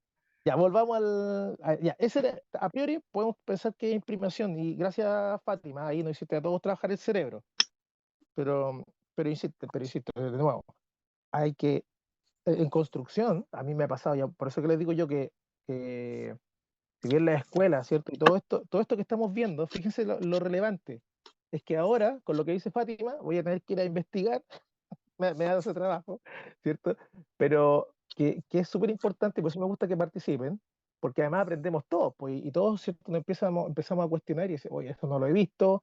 Ya, volvamos ya, ese era, a priori podemos pensar que es imprimación y gracias Fátima, ahí nos hiciste a todos trabajar el cerebro, pero, pero insisto, de nuevo, hay que, en construcción, a mí me ha pasado, ya, por eso que les digo yo que si bien la escuela, ¿cierto? Y todo esto que estamos viendo, fíjense lo relevante, es que ahora, con lo que dice Fátima, voy a tener que ir a investigar, me ha dado ese trabajo, ¿cierto? Pero que es súper importante, y por eso me gusta que participen, porque además aprendemos todos, pues, y todos, ¿cierto? Nos empezamos a cuestionar y decir, oye, eso no lo he visto,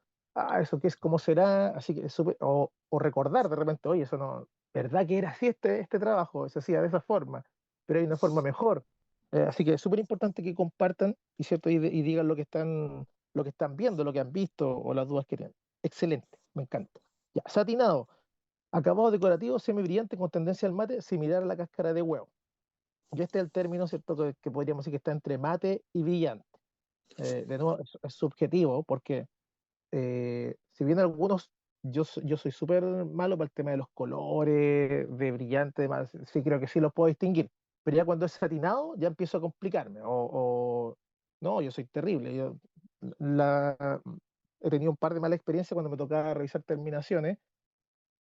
eso qué es, cómo será, así que es súper, o recordar de repente, oye, eso no, ¿verdad que era así este trabajo? Se hacía de esa forma, pero hay una forma mejor. Así que es súper importante que compartan y, ¿cierto? Y digan lo que están viendo, lo que han visto o las dudas que tienen. Excelente, me encanta. Ya, satinado. Acabado decorativo semibrillante con tendencia al mate, similar a la cáscara de huevo. Y este es el término, ¿cierto?, que podríamos decir que está entre mate y brillante. De nuevo, es subjetivo, porque si bien algunos, yo soy súper malo para el tema de los colores, de brillante, demás, sí creo que sí los puedo distinguir, pero ya cuando es satinado ya empiezo a complicarme, no, yo soy terrible, la, he tenido un par de malas experiencias cuando me tocaba revisar terminaciones,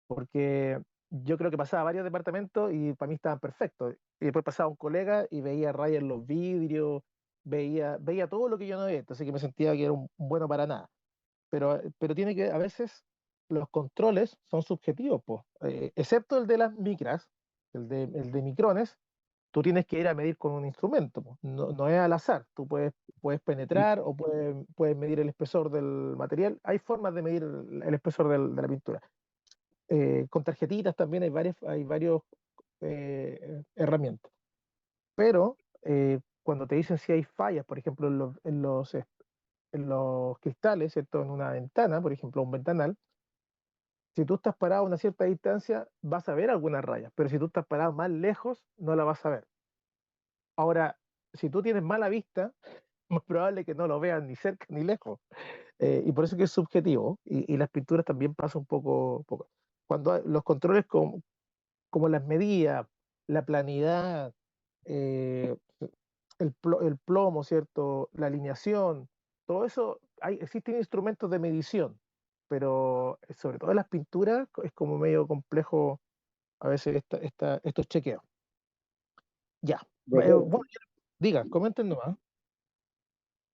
porque yo creo que pasaba varios departamentos y para mí estaban perfectos. Y después pasaba un colega y veía rayas en los vidrios, veía todo lo que yo no veía, así que me sentía que era un bueno para nada. Pero tiene que, a veces, los controles son subjetivos, po. Excepto el de las micras, el de micrones, tú tienes que ir a medir con un instrumento, po. No es al azar. Tú puedes penetrar o puedes medir el espesor del material. Hay formas de medir el espesor de la pintura. Con tarjetitas también hay varios herramientas. Pero cuando te dicen si hay fallas, por ejemplo, en los cristales, ¿cierto? En una ventana, por ejemplo, un ventanal, si tú estás parado a una cierta distancia, vas a ver algunas rayas, pero si tú estás parado más lejos, no la vas a ver. Ahora, si tú tienes mala vista, más probable que no lo veas ni cerca ni lejos. Y por eso que es subjetivo. Y las pinturas también pasan un poco. Cuando los controles como las medidas, la planidad, eh, el plomo, ¿cierto? La alineación, todo eso, existen instrumentos de medición, pero sobre todo en las pinturas es como medio complejo a veces estos chequeos. Ya. Bueno, diga, comenten nomás.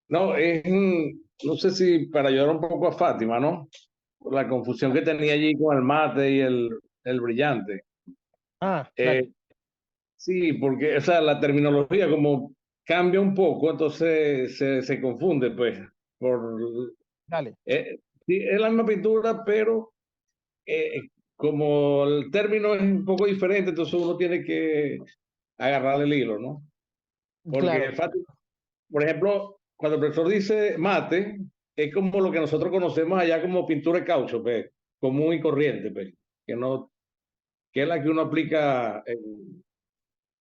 No, no sé si para ayudar un poco a Fátima, ¿no? Por la confusión que tenía allí con el mate y el brillante. Dale, Sí, porque, o sea, la terminología como cambia un poco, entonces se confunde, pues, por, dale. sí, es la misma pintura, pero como el término es un poco diferente, entonces uno tiene que agarrar el hilo, ¿no? Porque, Claro, por ejemplo, cuando el profesor dice mate, es como lo que nosotros conocemos allá como pintura de caucho, pues, común y corriente, pues, que no, que es la que uno aplica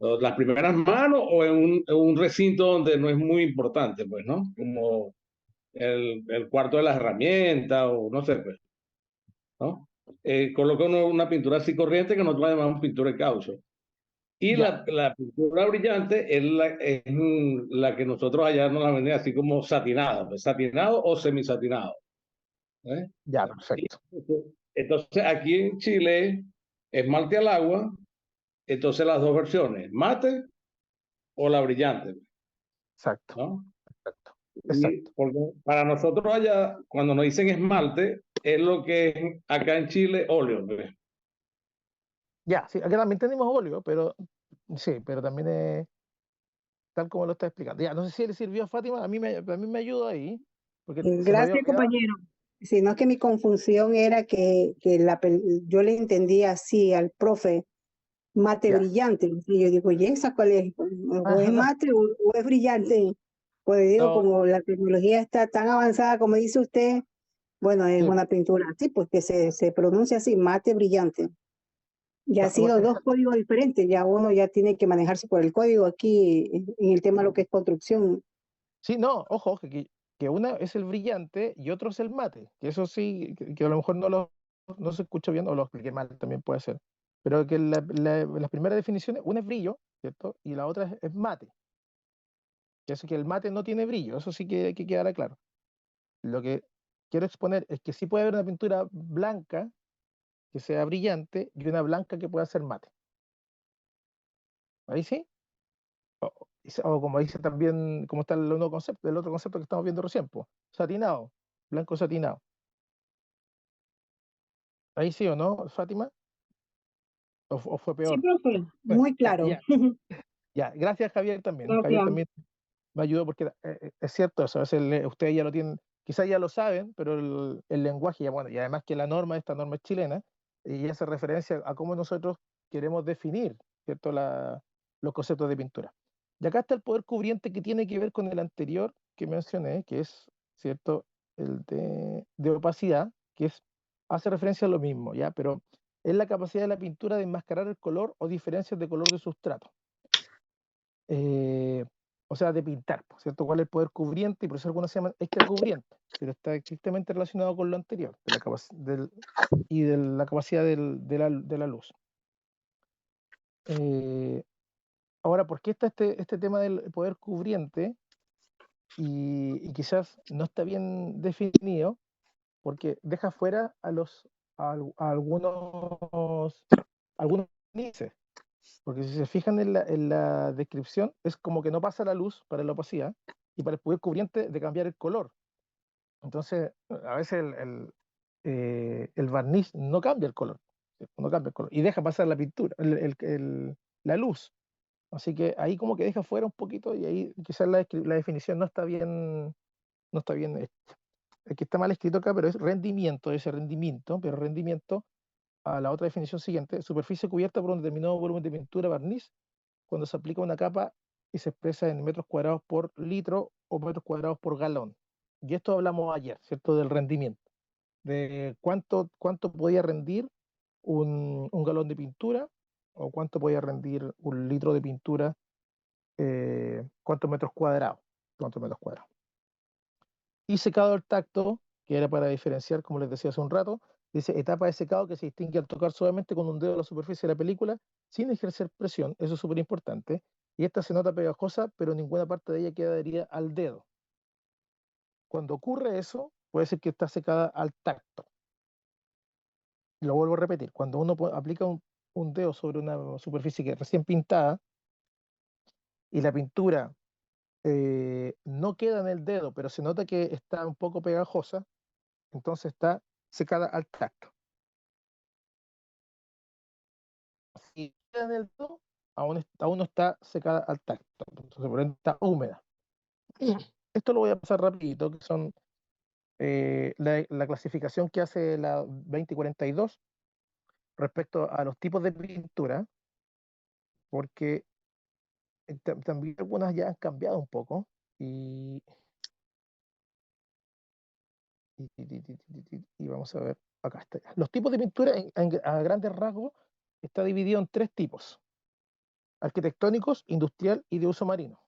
o las primeras manos o en un recinto donde no es muy importante, pues, ¿no? Como el cuarto de las herramientas o no sé, pues, ¿no? Coloca uno una pintura así corriente que nosotros la llamamos pintura de caucho. Y ya, la pintura brillante es la que nosotros allá nos la venden así como satinada, pues, satinado o semisatinado. ¿Eh? ya, Y perfecto. entonces aquí en Chile es esmalte al agua, entonces las dos versiones, mate o la brillante, Exacto, ¿no? exacto, Y exacto. porque para nosotros allá, cuando nos dicen esmalte, es lo que es acá en Chile óleo, pues. Ya, sí, acá también tenemos óleo, pero sí, pero también es tal como lo está explicando. Ya, no sé si le sirvió a Fátima, a mí me ayuda ahí, porque se me había Gracias, olvidado. compañero. Sino que mi confusión era que yo le entendía así al profe, mate Ya. brillante. Y yo digo, ¿y esa cuál es? ¿O es No, mate o es brillante? Pues digo, no, como la tecnología está tan avanzada como dice usted, bueno, es sí, una pintura así, pues que se pronuncia así, mate brillante. Ya han bueno, sido dos códigos diferentes, ya uno ya tiene que manejarse por el código aquí en el tema de lo que es construcción. sí, no, ojo, que una es el brillante y otro es el mate, que eso sí, que a lo mejor no se escucha bien o lo expliqué mal, también puede ser. Pero que las primeras definiciones, una es brillo, ¿cierto? Y la otra es mate. Que eso que el mate no tiene brillo, eso sí que hay que quedar claro. Lo que quiero exponer es que sí puede haber una pintura blanca que sea brillante y una blanca que pueda ser mate. Ahí sí. O como dice también, como está el otro concepto que estamos viendo recién, pues, satinado, blanco satinado. Ahí sí o no, Fátima, o fue Sí, peor. profe, muy Ya, claro. ya, ya. Gracias, Javier, también. Javier Gracias. también me ayudó porque es cierto eso, a veces ustedes ya lo tienen, quizás ya lo saben, pero el lenguaje, ya bueno, y además que esta norma es chilena, y hace referencia a cómo nosotros queremos definir, ¿cierto?, los conceptos de pintura. Y acá está el poder cubriente que tiene que ver con el anterior que mencioné, que es, ¿cierto?, el de opacidad, hace referencia a lo mismo, ¿ya? Pero es la capacidad de la pintura de enmascarar el color o diferencias de color de sustrato. eh, o sea, de pintar, ¿cierto? ¿Cuál es el poder cubriente? Y por eso algunos se llaman extracubriente, pero está estrictamente relacionado con lo anterior, y de la capacidad de la luz. Eh, ahora, ¿por qué está este tema del poder cubriente? Y quizás no está bien definido, porque deja fuera a algunos índices. Porque si se fijan en la descripción, es como que no pasa la luz para la opacidad y para el poder cubriente de cambiar el color. Entonces, a veces el barniz no cambia el color, ¿cierto? No cambia el color y deja pasar la pintura, la luz. Así que ahí como que deja fuera un poquito y ahí quizás la definición no está bien hecha. Es que está mal escrito acá, pero es rendimiento, ese rendimiento, pero rendimiento a la otra definición siguiente, superficie cubierta por un determinado volumen de pintura barniz cuando se aplica una capa y se expresa en metros cuadrados por litro o metros cuadrados por galón. Y esto hablamos ayer, ¿cierto? Del rendimiento, de cuánto podía rendir un galón de pintura o cuánto podía rendir un litro de pintura, cuántos metros cuadrados, cuántos metros cuadrados. Y secado al tacto, que era para diferenciar, como les decía hace un rato, dice etapa de secado que se distingue al tocar suavemente con un dedo la superficie de la película sin ejercer presión, eso es súper importante, y esta se nota pegajosa, pero ninguna parte de ella queda adherida al dedo. Cuando ocurre eso, puede ser que está secada al tacto. Lo vuelvo a repetir, cuando uno aplica un dedo sobre una superficie que es recién pintada y la pintura no queda en el dedo, pero se nota que está un poco pegajosa, entonces está secada al tacto. Si queda en el dedo, aún no está secada al tacto, entonces por ende está húmeda. Esto lo voy a pasar rapidito, que son la clasificación que hace la 2042 respecto a los tipos de pintura, porque también algunas ya han cambiado un poco y, y vamos a ver, acá está. Los tipos de pintura a grandes rasgos está dividido en tres tipos: arquitectónicos, industrial y de uso marino.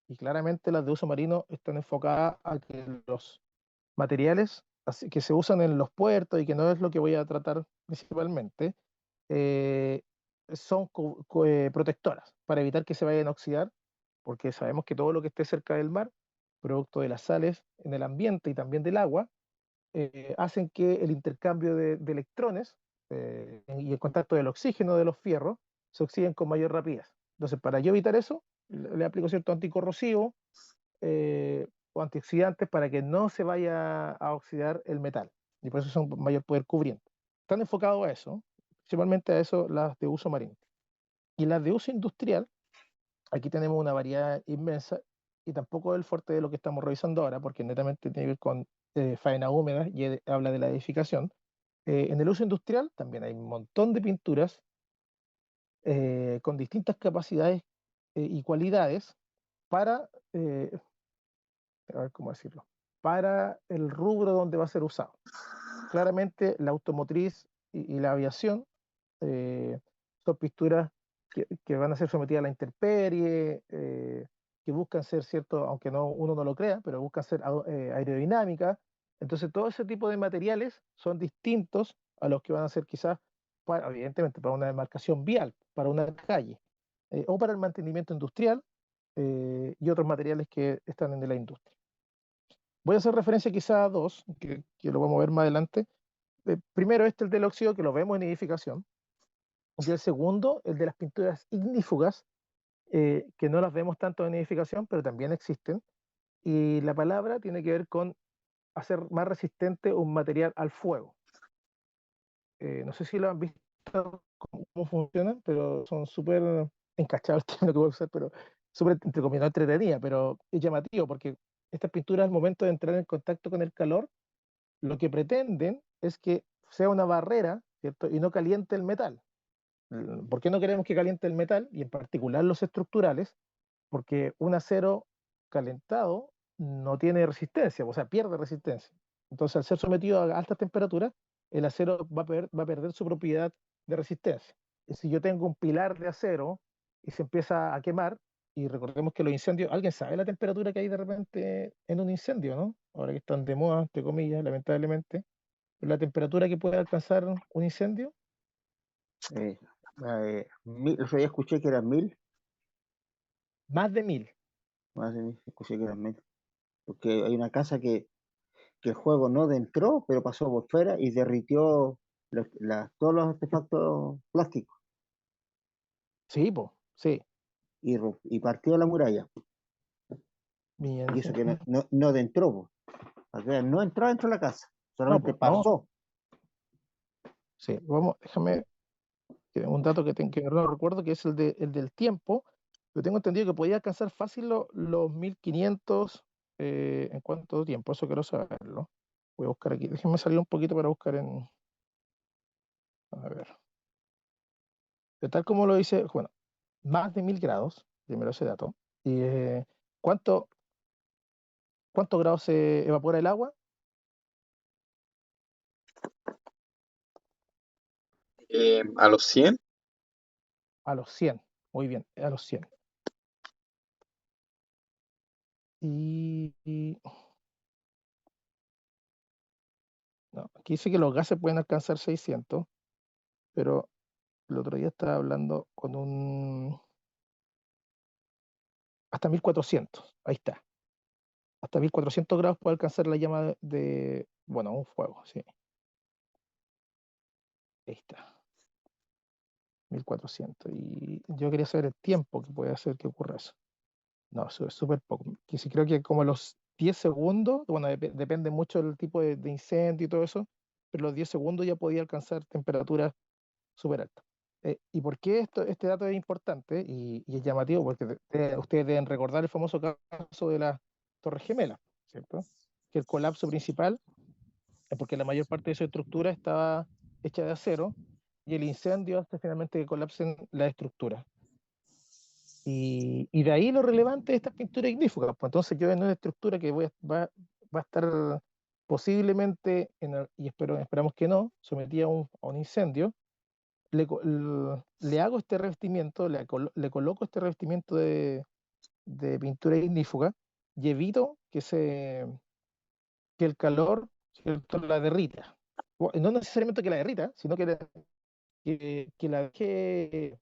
Y claramente las de uso marino están enfocadas a que los materiales que se usan en los puertos y que no es lo que voy a tratar principalmente, eh, son protectoras para evitar que se vayan a oxidar, porque sabemos que todo lo que esté cerca del mar, producto de las sales en el ambiente y también del agua, hacen que el intercambio de electrones y el contacto del oxígeno de los fierros se oxiden con mayor rapidez. Entonces, para yo evitar eso, le aplico cierto anticorrosivo o antioxidantes para que no se vaya a oxidar el metal. Y por eso son mayor poder cubriente. Están enfocados a eso, principalmente a eso las de uso marino. Y las de uso industrial, aquí tenemos una variedad inmensa y tampoco es el fuerte de lo que estamos revisando ahora, porque netamente tiene que ver con faena húmeda y habla de la edificación. En el uso industrial también hay un montón de pinturas con distintas capacidades y cualidades para, a ver cómo decirlo, para el rubro donde va a ser usado. Claramente la automotriz y la aviación son pinturas que van a ser sometidas a la intemperie, que buscan ser cierto, aunque uno no lo crea, pero buscan ser aerodinámicas. Entonces todo ese tipo de materiales son distintos a los que van a ser quizás, evidentemente, para una demarcación vial, para una calle, o para el mantenimiento industrial y otros materiales que están en la industria. Voy a hacer referencia quizá a dos, que lo vamos a ver más adelante. Primero el del óxido, que lo vemos en edificación, y el segundo, el de las pinturas ignífugas, que no las vemos tanto en edificación, pero también existen, y la palabra tiene que ver con hacer más resistente un material al fuego. No sé si lo han visto cómo funcionan, pero son súper encachados el término que voy a usar, pero súper, entre comillas, no entretenida, pero es llamativo, porque estas pinturas al momento de entrar en contacto con el calor, lo que pretenden es que sea una barrera, ¿cierto? Y no caliente el metal. ¿Por qué no queremos que caliente el metal? Y en particular los estructurales, porque un acero calentado no tiene resistencia, o sea, pierde resistencia. Entonces, al ser sometido a altas temperaturas, el acero va a perder su propiedad de resistencia. Y si yo tengo un pilar de acero y se empieza a quemar, y recordemos que los incendios, ¿alguien sabe la temperatura que hay de repente en un incendio, no? Ahora que están de moda, entre comillas, lamentablemente, la temperatura que puede alcanzar un incendio. El otro día escuché que eran 1000, Más de 1000. más de 1000, escuché que eran 1000. Porque hay una casa que el juego no entró, pero pasó por fuera y derritió todos los artefactos plásticos Sí, pues, sí. y partió la muralla. Bien, Y eso que no entró, po. No entró dentro de la casa, solamente pues, no. pasó. Sí, vamos, déjame, un dato que no recuerdo, que es el del tiempo. pero tengo entendido que podía alcanzar fácil los 1500 en cuánto tiempo, eso quiero saberlo. Voy a buscar aquí, déjenme salir un poquito para buscar en, a ver, de tal como lo dice, bueno, más de 1000 grados, primero ese dato, y ¿cuánto, cuántos grados se evapora el agua? A los 100. A los 100, muy bien, a los 100. No, aquí dice que los gases pueden alcanzar 600, pero el otro día estaba hablando con hasta 1400, ahí está. Hasta 1400 grados puede alcanzar la llama bueno, un fuego, sí. Ahí está, 1400. Y yo quería saber el tiempo que puede hacer que ocurra eso. No, eso es súper poco. Que sí, creo que como los 10 segundos, bueno, depende mucho del tipo de incendio y todo eso, pero los 10 segundos ya podía alcanzar temperaturas súper altas. ¿Y por qué este dato es importante y es llamativo? Porque ustedes deben recordar el famoso caso de las Torres Gemelas, ¿cierto? Que el colapso principal es porque la mayor parte de su estructura estaba hecha de acero y el incendio hace finalmente que colapsen las estructuras. Y de ahí lo relevante de estas pinturas ignífugas. Pues entonces yo en una estructura que va a estar posiblemente, y esperamos que no, sometida a un incendio, le hago este revestimiento, le coloco este revestimiento de pintura ignífuga y evito que el calor, ¿cierto?, la derrita. No necesariamente que la derrita, sino que la deje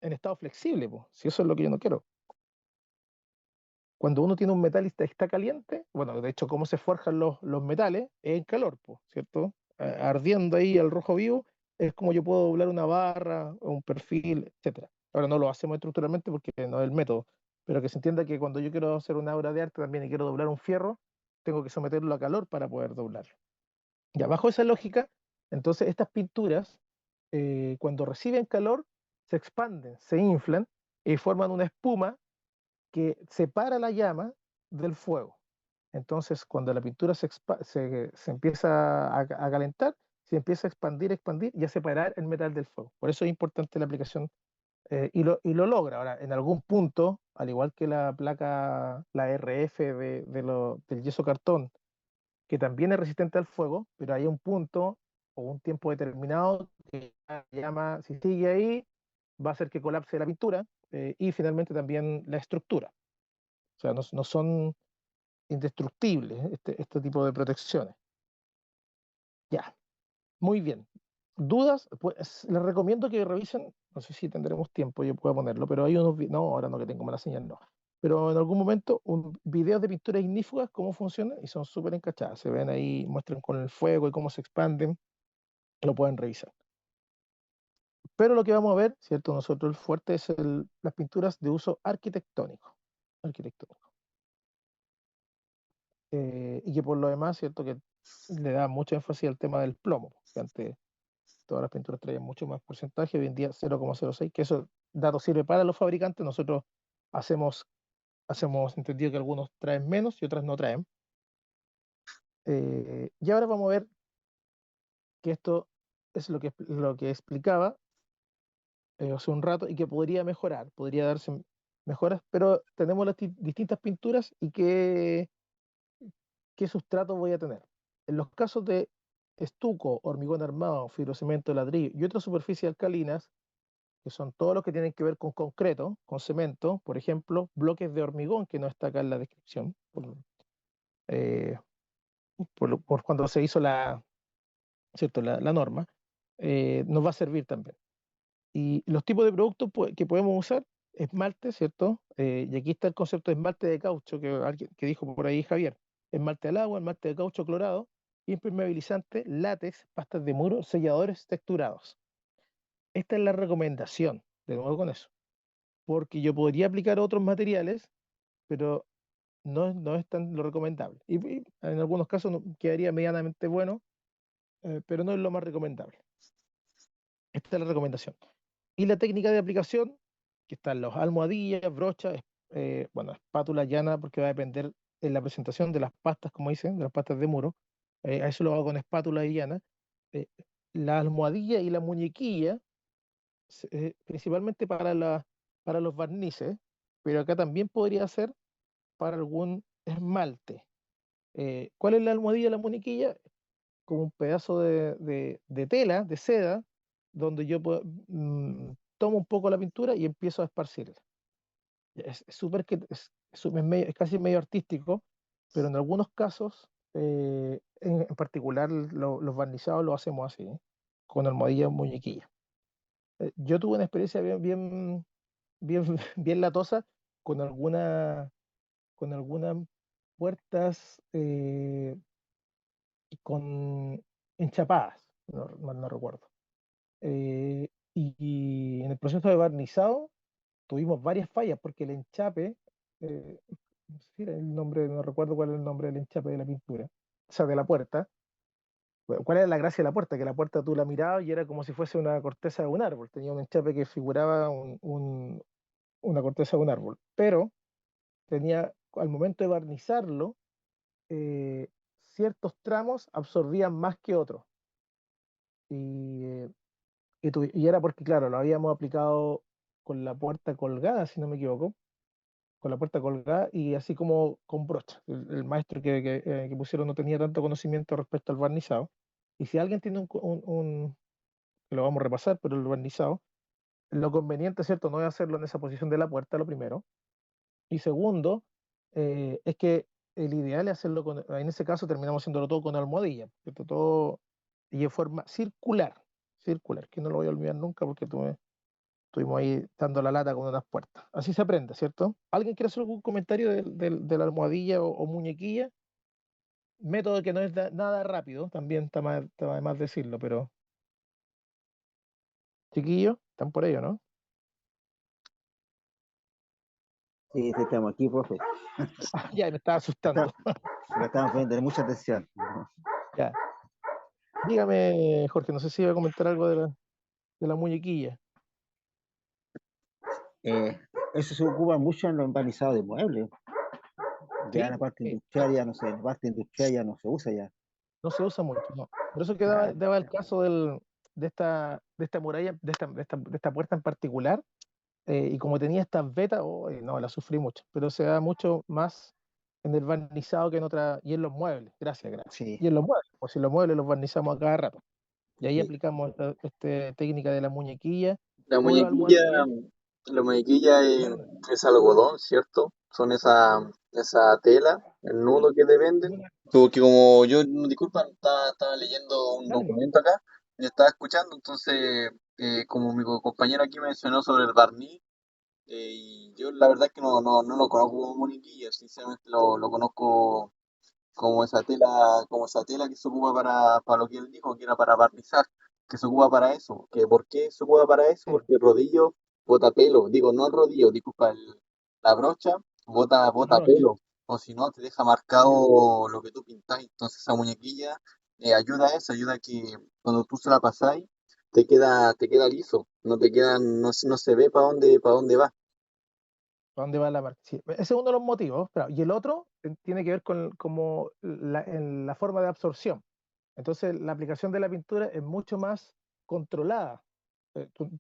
en estado flexible, po, si eso es lo que yo no quiero. Cuando uno tiene un metal y está caliente, bueno, de hecho, cómo se forjan los metales es en calor, po, ¿cierto? Ardiendo ahí al rojo vivo, es como yo puedo doblar una barra, un perfil, etcétera. Ahora no lo hacemos estructuralmente porque no es el método, pero que se entienda que cuando yo quiero hacer una obra de arte también y quiero doblar un fierro, tengo que someterlo a calor para poder doblarlo. Y bajo esa lógica, entonces estas pinturas, cuando reciben calor, se expanden, se inflan y forman una espuma que separa la llama del fuego. Entonces, cuando la pintura se empieza a calentar, se empieza a expandir y a separar el metal del fuego. Por eso es importante la aplicación y lo logra. Ahora, en algún punto, al igual que la placa, la RF del yeso cartón, que también es resistente al fuego, pero hay un punto o un tiempo determinado que la llama, si sigue ahí, va a hacer que colapse la pintura y finalmente también la estructura. O sea, no son indestructibles este tipo de protecciones. Ya, muy bien. ¿Dudas? Pues les recomiendo que revisen, no sé si tendremos tiempo, yo puedo ponerlo, pero hay unos, no, ahora no que tengo mala señal, no. Pero en algún momento, videos de pinturas ignífugas, cómo funcionan, y son súper encachadas. Se ven ahí, muestran con el fuego y cómo se expanden, lo pueden revisar. Pero lo que vamos a ver, ¿cierto? Nosotros el fuerte es las pinturas de uso arquitectónico. Arquitectónico. Y que por lo demás, ¿cierto? Que le da mucho énfasis al tema del plomo, que antes todas las pinturas traían mucho más porcentaje, hoy en día 0,06, que eso dato sirve para los fabricantes, nosotros hacemos entendido que algunos traen menos y otras no traen. Y ahora vamos a ver que esto es lo que explicaba hace un rato y que podría mejorar, podría darse mejoras, pero tenemos las distintas pinturas y qué sustrato voy a tener. En los casos de estuco, hormigón armado, fibrocemento, ladrillo y otras superficies alcalinas, que son todos los que tienen que ver con concreto, con cemento, por ejemplo, bloques de hormigón, que no está acá en la descripción, eh, por cuando se hizo ¿cierto? La norma, nos va a servir también. Y los tipos de productos que podemos usar, esmalte, ¿cierto? Y aquí está el concepto de esmalte de caucho, que dijo por ahí Javier. Esmalte al agua, esmalte de caucho clorado, impermeabilizante, látex, pastas de muro, selladores texturados. Esta es la recomendación, de nuevo con eso, porque yo podría aplicar otros materiales, pero no es tan lo recomendable. Y en algunos casos quedaría medianamente bueno, pero no es lo más recomendable. Esta es la recomendación. Y la técnica de aplicación, que están los almohadillas, brochas, bueno, espátula llana, porque va a depender en la presentación de las pastas, como dicen, de las pastas de muro. A eso lo hago con espátula y llana. Eh, la almohadilla y la muñequilla, principalmente para los barnices, pero acá también podría ser para algún esmalte. ¿Cuál es la almohadilla y la muñequilla? Como un pedazo de tela, de seda, donde yo tomo un poco la pintura y empiezo a esparcirla. Es súper que es casi medio artístico, pero en algunos casos, en particular los barnizados lo hacemos así, con almohadilla o muñequilla. Yo tuve una experiencia bien, bien latosa con con algunas puertas con enchapadas, mal no recuerdo. Y en el proceso de barnizado tuvimos varias fallas porque el enchape, no sé si era el nombre, no recuerdo cuál es el nombre del enchape de la pintura, o sea, de la puerta. Bueno, ¿cuál era la gracia de la puerta? Que la puerta tú la mirabas y era como si fuese una corteza de un árbol, tenía un enchape que figuraba una corteza de un árbol, pero tenía, al momento de barnizarlo, eh, ciertos tramos absorbían más que otros. Y, y era porque, claro, lo habíamos aplicado con la puerta colgada, si no me equivoco, con la puerta colgada y así como con brocha. El maestro que pusieron no tenía tanto conocimiento respecto al barnizado. Y si alguien tiene que lo vamos a repasar, pero el barnizado, lo conveniente, ¿cierto? No es hacerlo en esa posición de la puerta, lo primero. Y segundo, es que el ideal es hacerlo en ese caso terminamos haciéndolo todo con almohadilla, ¿cierto? Todo y de forma circular, que no lo voy a olvidar nunca porque estuvimos ahí dando la lata con unas puertas. Así se aprende, ¿cierto? ¿Alguien quiere hacer algún comentario de la almohadilla o muñequilla? Método que no es nada rápido, también está de más decirlo, pero chiquillos, están por ello, ¿no? Sí, sí, estamos aquí, profe. Ya, me estaba asustando. Estamos poniendo mucha atención. Ya. Dígame, Jorge, no sé si iba a comentar algo de la muñequilla. Eso se ocupa mucho en los empanizados de muebles. Ya en la Sí, parte industrial ya no sé, en la parte industrial ya no se usa ya. no se usa mucho, no. Por eso que Claro. daba el caso de esta muralla, de esta puerta en particular, y como tenía estas vetas, oh, no, la sufrí mucho, pero se da mucho más en el barnizado que en otra, y en los muebles, gracias. Sí, Y en los muebles, pues si los muebles los barnizamos a cada rato. Y ahí sí. aplicamos esta técnica de la muñequilla La o la muñequilla, almohadilla. la muñequilla es algodón, ¿cierto? Son esa tela, el nudo que te venden. Porque como yo, disculpa, estaba leyendo un Dale, documento acá, y estaba escuchando, entonces, como mi compañero aquí mencionó sobre el barniz, y yo la verdad es que no lo conozco como muñequilla, sinceramente lo conozco como esa tela que se ocupa para lo que él dijo, que era para barnizar, que se ocupa para eso. ¿Por qué se ocupa para eso? sí, Porque el rodillo bota pelo, digo, no el rodillo, disculpa, la brocha la bota brocha. pelo, o si no te deja marcado lo que tú pintas. Entonces esa muñequilla ayuda a eso, ayuda a que cuando tú se la pasáis, te queda liso, no te queda, no se ve para dónde va. ¿Para dónde va la marca? Sí, ese es uno de los motivos. Claro, y el otro tiene que ver con como en la forma de absorción. Entonces, la aplicación de la pintura es mucho más controlada.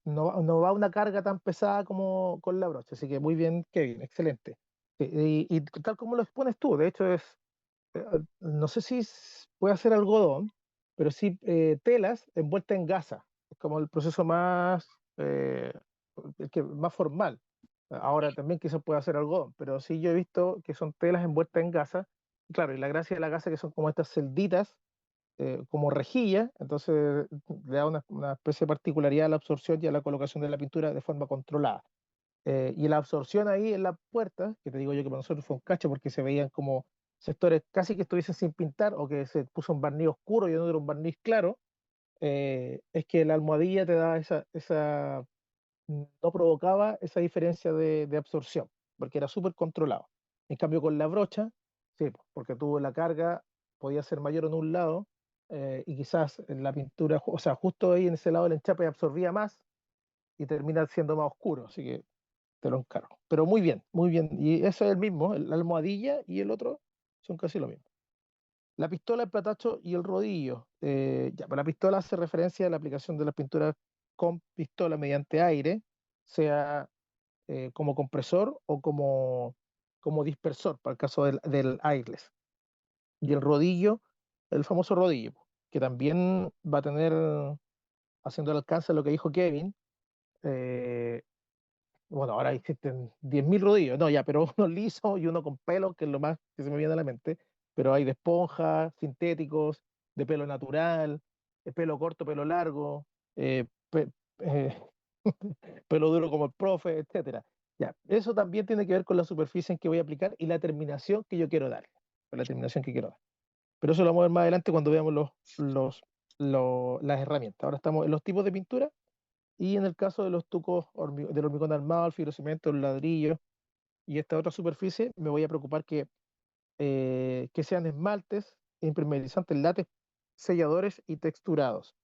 No va una carga tan pesada como con la brocha. Así que muy bien, Kevin, excelente. Y tal como lo expones tú, de hecho no sé si puede ser algodón, pero sí telas envueltas en gasa. Es como el proceso eh, más formal. Ahora también quizás puede hacer algodón, pero sí yo he visto que son telas envueltas en gasa. Y claro, y la gracia de la gasa es que son como estas celditas, como rejilla, entonces le da una especie de particularidad a la absorción y a la colocación de la pintura de forma controlada. Y la absorción ahí en la puerta, que te digo yo que para nosotros fue un cacho porque se veían como sectores casi que estuviesen sin pintar o que se puso un barniz oscuro y no era un barniz claro, es que la almohadilla te da no provocaba esa diferencia de absorción, porque era súper controlado. En cambio con la brocha, sí, porque tuvo la carga, podía ser mayor en un lado, y quizás en la pintura, o sea, justo ahí en ese lado el enchape absorbía más y termina siendo más oscuro, así que te lo encargo. Pero muy bien, muy bien. Y ese es el mismo, la almohadilla y el otro son casi lo mismo. La pistola, el platacho y el rodillo. Ya, pues la pistola hace referencia a la aplicación de las pinturas con pistola mediante aire, sea como compresor o como dispersor, para el caso del airless. Y el rodillo, el famoso rodillo, que también va a tener, haciendo el alcance de lo que dijo Kevin, bueno, ahora existen 10.000 rodillos, no, ya, pero uno liso y uno con pelo, que es lo más que se me viene a la mente, pero hay de esponja, sintéticos, de pelo natural, de pelo corto, pelo largo, eh, pe- eh, pelo duro como el profe, etcétera. Ya, eso también tiene que ver con la superficie en que voy a aplicar y la terminación que yo quiero dar, con la terminación que quiero dar. Pero eso lo vamos a ver más adelante cuando veamos las herramientas. Ahora estamos en los tipos de pintura y en el caso de los estucos del hormigón armado, el fibrocemento, el ladrillo y esta otra superficie, me voy a preocupar que sean esmaltes, impermeabilizantes, látex, selladores y texturados.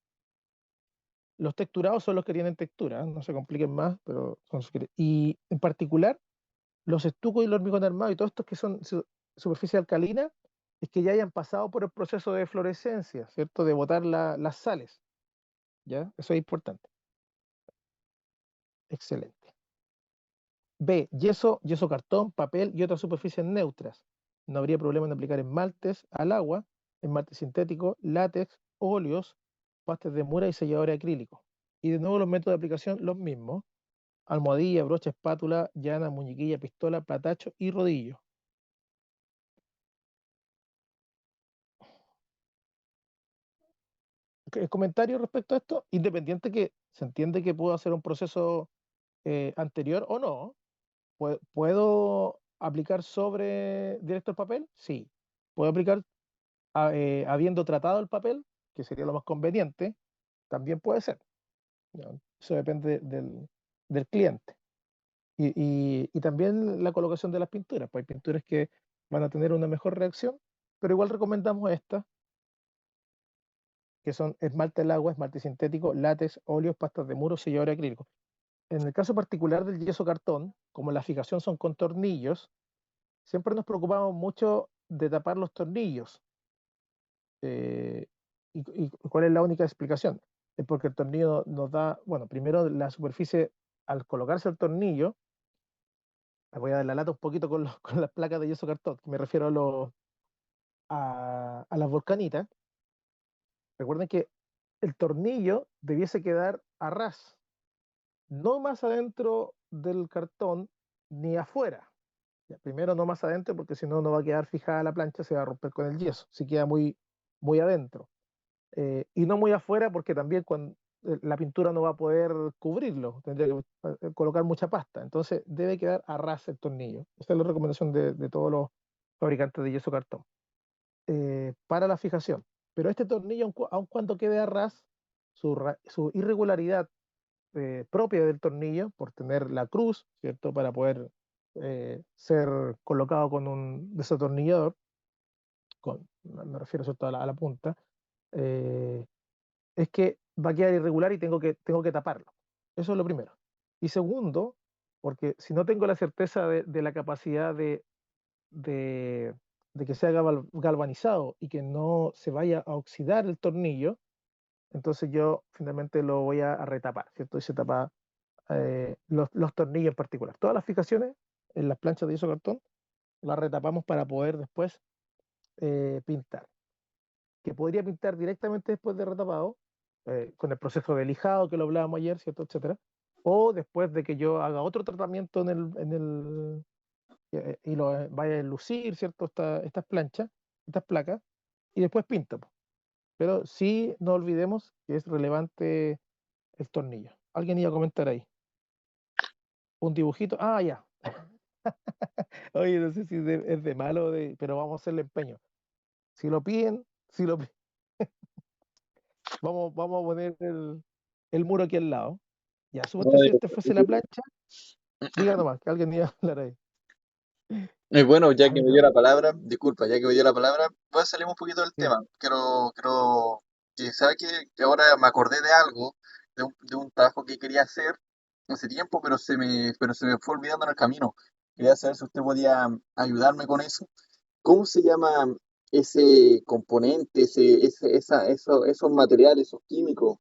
Los texturados son los que tienen textura, ¿eh? No se compliquen más, pero son los que... Y en particular, los estucos y el hormigón armado y todos estos que son superficie alcalina, es que ya hayan pasado por el proceso de fluorescencia, ¿cierto? De botar las sales, ¿ya? Eso es importante. Excelente. B, yeso cartón, papel y otras superficies neutras. No habría problema en aplicar esmaltes al agua, esmalte sintético, látex, óleos, pastas de mura y selladores acrílicos. Y de nuevo los métodos de aplicación los mismos. Almohadilla, brocha, espátula, llana, muñequilla, pistola, platacho y rodillo. Comentario respecto a esto, independiente que se entiende que puedo hacer un proceso anterior o no, ¿puedo aplicar sobre directo el papel? Sí. ¿Puedo aplicar habiendo tratado el papel, que sería lo más conveniente? También puede ser. ¿Ya? Eso depende del cliente. Y también la colocación de las pinturas. Pues hay pinturas que van a tener una mejor reacción, pero igual recomendamos estas, que son esmalte al agua, esmalte sintético, látex, óleos, pastas de muro, sellador acrílico. En el caso particular del yeso cartón, como la fijación son con tornillos, siempre nos preocupamos mucho de tapar los tornillos. Eh, y cuál es la única explicación? Es porque el tornillo nos da, bueno, primero la superficie, al colocarse el tornillo, me voy a dar la lata un poquito con, con las placas de yeso cartón, que me refiero a las volcanitas. Recuerden que el tornillo debiese quedar a ras, no más adentro del cartón ni afuera. Ya, primero no más adentro, porque si no, no va a quedar fijada la plancha, se va a romper con el yeso, si queda muy adentro. Y no muy afuera, porque también cuando la pintura no va a poder cubrirlo, tendría que colocar mucha pasta, entonces debe quedar a ras el tornillo. Esa es la recomendación de todos los fabricantes de yeso cartón para la fijación. Pero este tornillo, aun cuando quede a ras, su irregularidad propia del tornillo, por tener la cruz, ¿cierto? Para poder ser colocado con un desatornillador, me refiero, ¿cierto? A la punta, eh, es que va a quedar irregular y tengo que taparlo. Eso es lo primero. Y segundo, porque si no tengo la certeza de la capacidad de, de que sea galvanizado y que no se vaya a oxidar el tornillo, entonces yo finalmente lo voy a retapar, ¿cierto? Y se tapa los tornillos en particular. Todas las fijaciones en las planchas de yeso cartón las retapamos para poder después pintar. Que podría pintar directamente después de retapado, con el proceso de lijado que lo hablábamos ayer, ¿cierto? Etcétera. O después de que yo haga otro tratamiento y lo vaya a enlucir, ¿cierto? Estas planchas, estas placas, y después pinto. Pero sí, no olvidemos que es relevante el tornillo. ¿Alguien iba a comentar ahí? Un dibujito. Ah, ya. Oye, no sé si es de malo, pero vamos a hacerle empeño. Si lo piden, vamos a poner el muro aquí al lado. Ya, suponte si este fuese la plancha, diga nomás, que alguien iba a hablar ahí. Bueno, ya Ya, que me dio la palabra, disculpa, ya que me dio la palabra, voy a salir un poquito del sí. tema. Quiero que, ¿sabe qué? Que ahora me acordé de algo, de un trabajo que quería hacer, hace tiempo, pero se me fue olvidando en el camino. Quería saber si usted podía ayudarme con eso. ¿Cómo se llama ese componente, esos materiales, esos químicos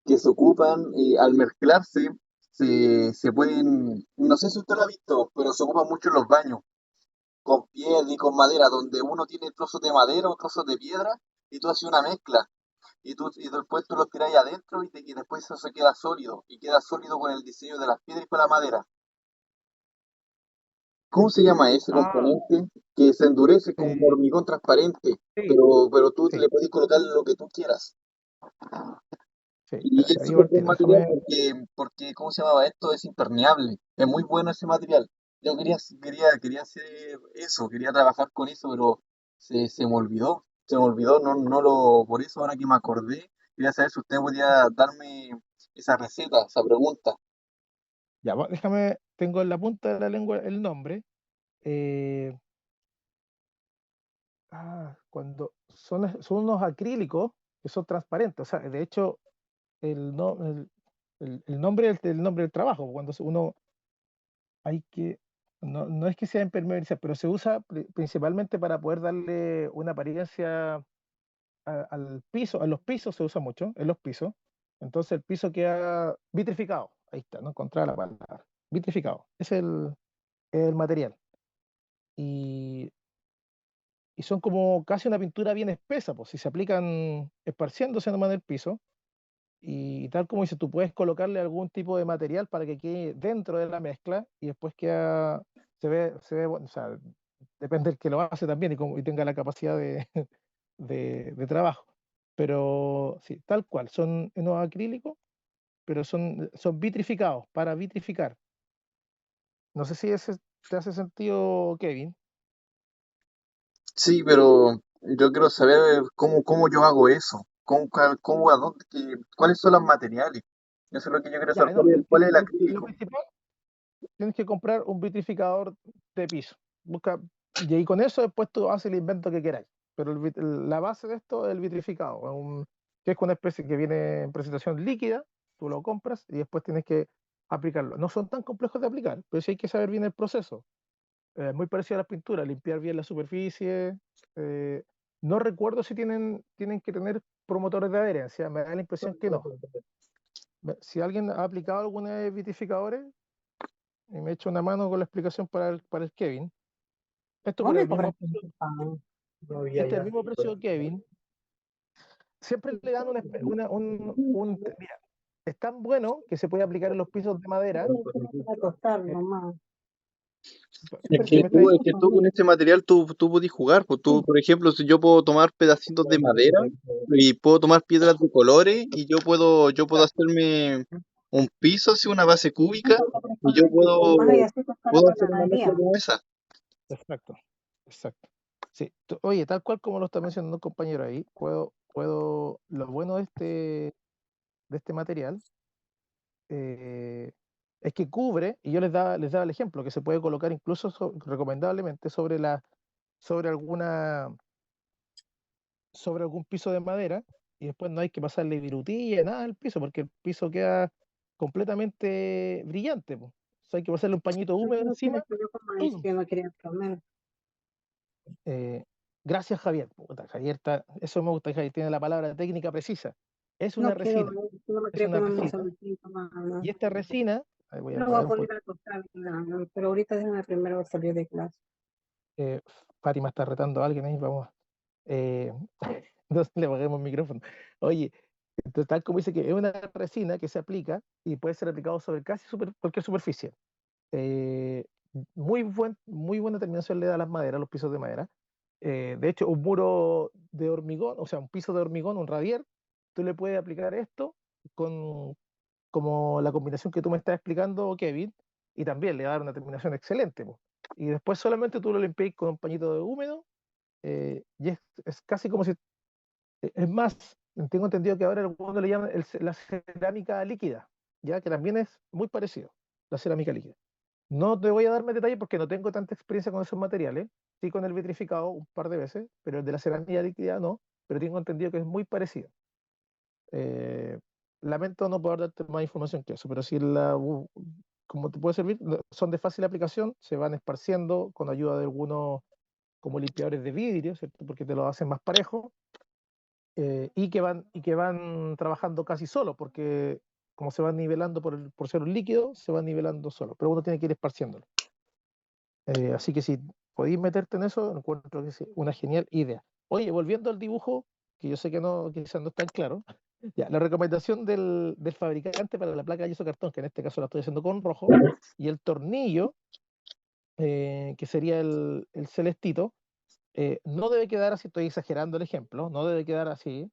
que se ocupan y al mezclarse se pueden, no sé si usted lo ha visto, pero se ocupan mucho en los baños, con piedra y con madera, donde uno tiene trozos de madera o trozos de piedra y tú haces una mezcla y después tú los tiras ahí adentro y después eso se queda sólido y queda sólido con el diseño de las piedras y con la madera. ¿Cómo se llama ese Ah, componente que se endurece como un eh, hormigón transparente, sí, pero tú sí, le puedes colocar lo que tú quieras? sí, Y espérate, es ahí va súper el buen tiro. material Déjame, porque, ¿cómo se llamaba esto? Es impermeable. Es muy bueno ese material. Yo quería hacer eso, quería trabajar con eso, pero se me olvidó. Se me olvidó, por eso ahora que me acordé, quería saber si usted podía darme esa receta, esa pregunta. ya, déjame, tengo en la punta de la lengua el nombre. eh, Cuando son unos acrílicos que son transparentes, o sea, de hecho, el, no, el nombre el nombre del trabajo, cuando uno hay que, no es que sea impermeabilizar, pero se usa principalmente para poder darle una apariencia al piso, a los pisos se usa mucho, en los pisos, entonces el piso queda vitrificado, ahí está, no encontraba la palabra, vitrificado, es el material, y, y son como casi una pintura bien espesa, pues si se aplican esparciéndose nomás en el piso, y tal como dices, tú puedes colocarle algún tipo de material para que quede dentro de la mezcla y después queda, se ve, bueno, o sea, depende del que lo hace también y tenga la capacidad de, de trabajo. Pero sí, tal cual, son unos acrílicos, pero son vitrificados, para vitrificar. No sé si ese te hace sentido, Kevin. Sí, pero yo quiero saber cómo yo hago eso. A dónde, cuáles son los materiales. Eso es lo que yo quiero Ya, saber. no, ¿Cuál es el lo acrílico? principal, tienes que comprar un vitrificador de piso. Busca, y ahí con eso después tú haces el invento que queráis. Pero la base de esto es el vitrificado, que es una especie que viene en presentación líquida, tú lo compras y después tienes que aplicarlo. No son tan complejos de aplicar, pero sí hay que saber bien el proceso. Muy parecido a las pinturas, limpiar bien la superficie. eh, no recuerdo si tienen que tener promotores de adherencia, me da la impresión que no. Si alguien ha aplicado alguna de vitrificadores, y me echo una mano con la explicación para el Kevin. Esto ¿Vos por me el cobras? mismo, este es el mismo precio de Kevin. Siempre le dan mira, es tan bueno que se puede aplicar en los pisos de madera. A costar eh, nomás. Es Porque ¿Qué que me está diciendo? con este material tú podés jugar. Pues tú, por ejemplo, si yo puedo tomar pedacitos de madera y puedo tomar piedras de colores y yo puedo hacerme un piso, así una base cúbica y yo Ay, así está la puedo hacer una mezcla panadería. como esa. Exacto, exacto. Sí, oye, tal cual como lo está mencionando un compañero ahí, lo bueno de este material eh, es que cubre, y yo les daba el ejemplo, que se puede colocar incluso recomendablemente sobre alguna sobre algún piso de madera y después no hay que pasarle virutilla, nada al piso, porque el piso queda completamente brillante, po. O sea, hay que pasarle un pañito Yo húmedo no quiero encima. que yo como dije ¡Pum! que yo no quería comer. Eh, Gracias, Javier. Puta, Javier eso me gusta, Javier, tiene la palabra técnica precisa. Es una No quiero, resina, no me es quería una comer mi resina, saludcito, mamá. y esta resina, ahí voy a No voy poner a un poder poquito, acostar, no, pero ahorita déjame primero salir de clase. eh, Fátima está retando a alguien ahí, vamos. Eh, no le bajemos el micrófono. Oye, entonces, tal como dice que es una resina que se aplica y puede ser aplicado sobre casi cualquier superficie. Eh, muy buena terminación le da a las maderas, los pisos de madera. De hecho, un muro de hormigón, o sea, un piso de hormigón, un radier, tú le puedes aplicar esto con como la combinación que tú me estás explicando, Kevin, y también le va a dar una terminación excelente, po. Y después solamente tú lo limpias con un pañito de húmedo y es casi como si es más, tengo entendido que ahora algunos le llaman la cerámica líquida, ya que también es muy parecido, la cerámica líquida. No te voy a dar más detalles porque no tengo tanta experiencia con esos materiales, sí con el vitrificado un par de veces, pero el de la cerámica líquida no, pero tengo entendido que es muy parecido. Eh, lamento no poder darte más información que eso, pero si como te puede servir, son de fácil aplicación, se van esparciendo con ayuda de algunos como limpiadores de vidrio, ¿cierto? Porque te lo hacen más parejo, y que van trabajando casi solo, porque como se van nivelando por ser un líquido, se van nivelando solo, pero uno tiene que ir esparciéndolo. Así que si podéis meterte en eso, encuentro que es una genial idea. Oye, volviendo al dibujo, que yo sé que no, quizás no es tan claro, ya, la recomendación del fabricante para la placa de yeso cartón, que en este caso la estoy haciendo con rojo, y el tornillo, que sería el celestito, no debe quedar así, estoy exagerando el ejemplo, no debe quedar así,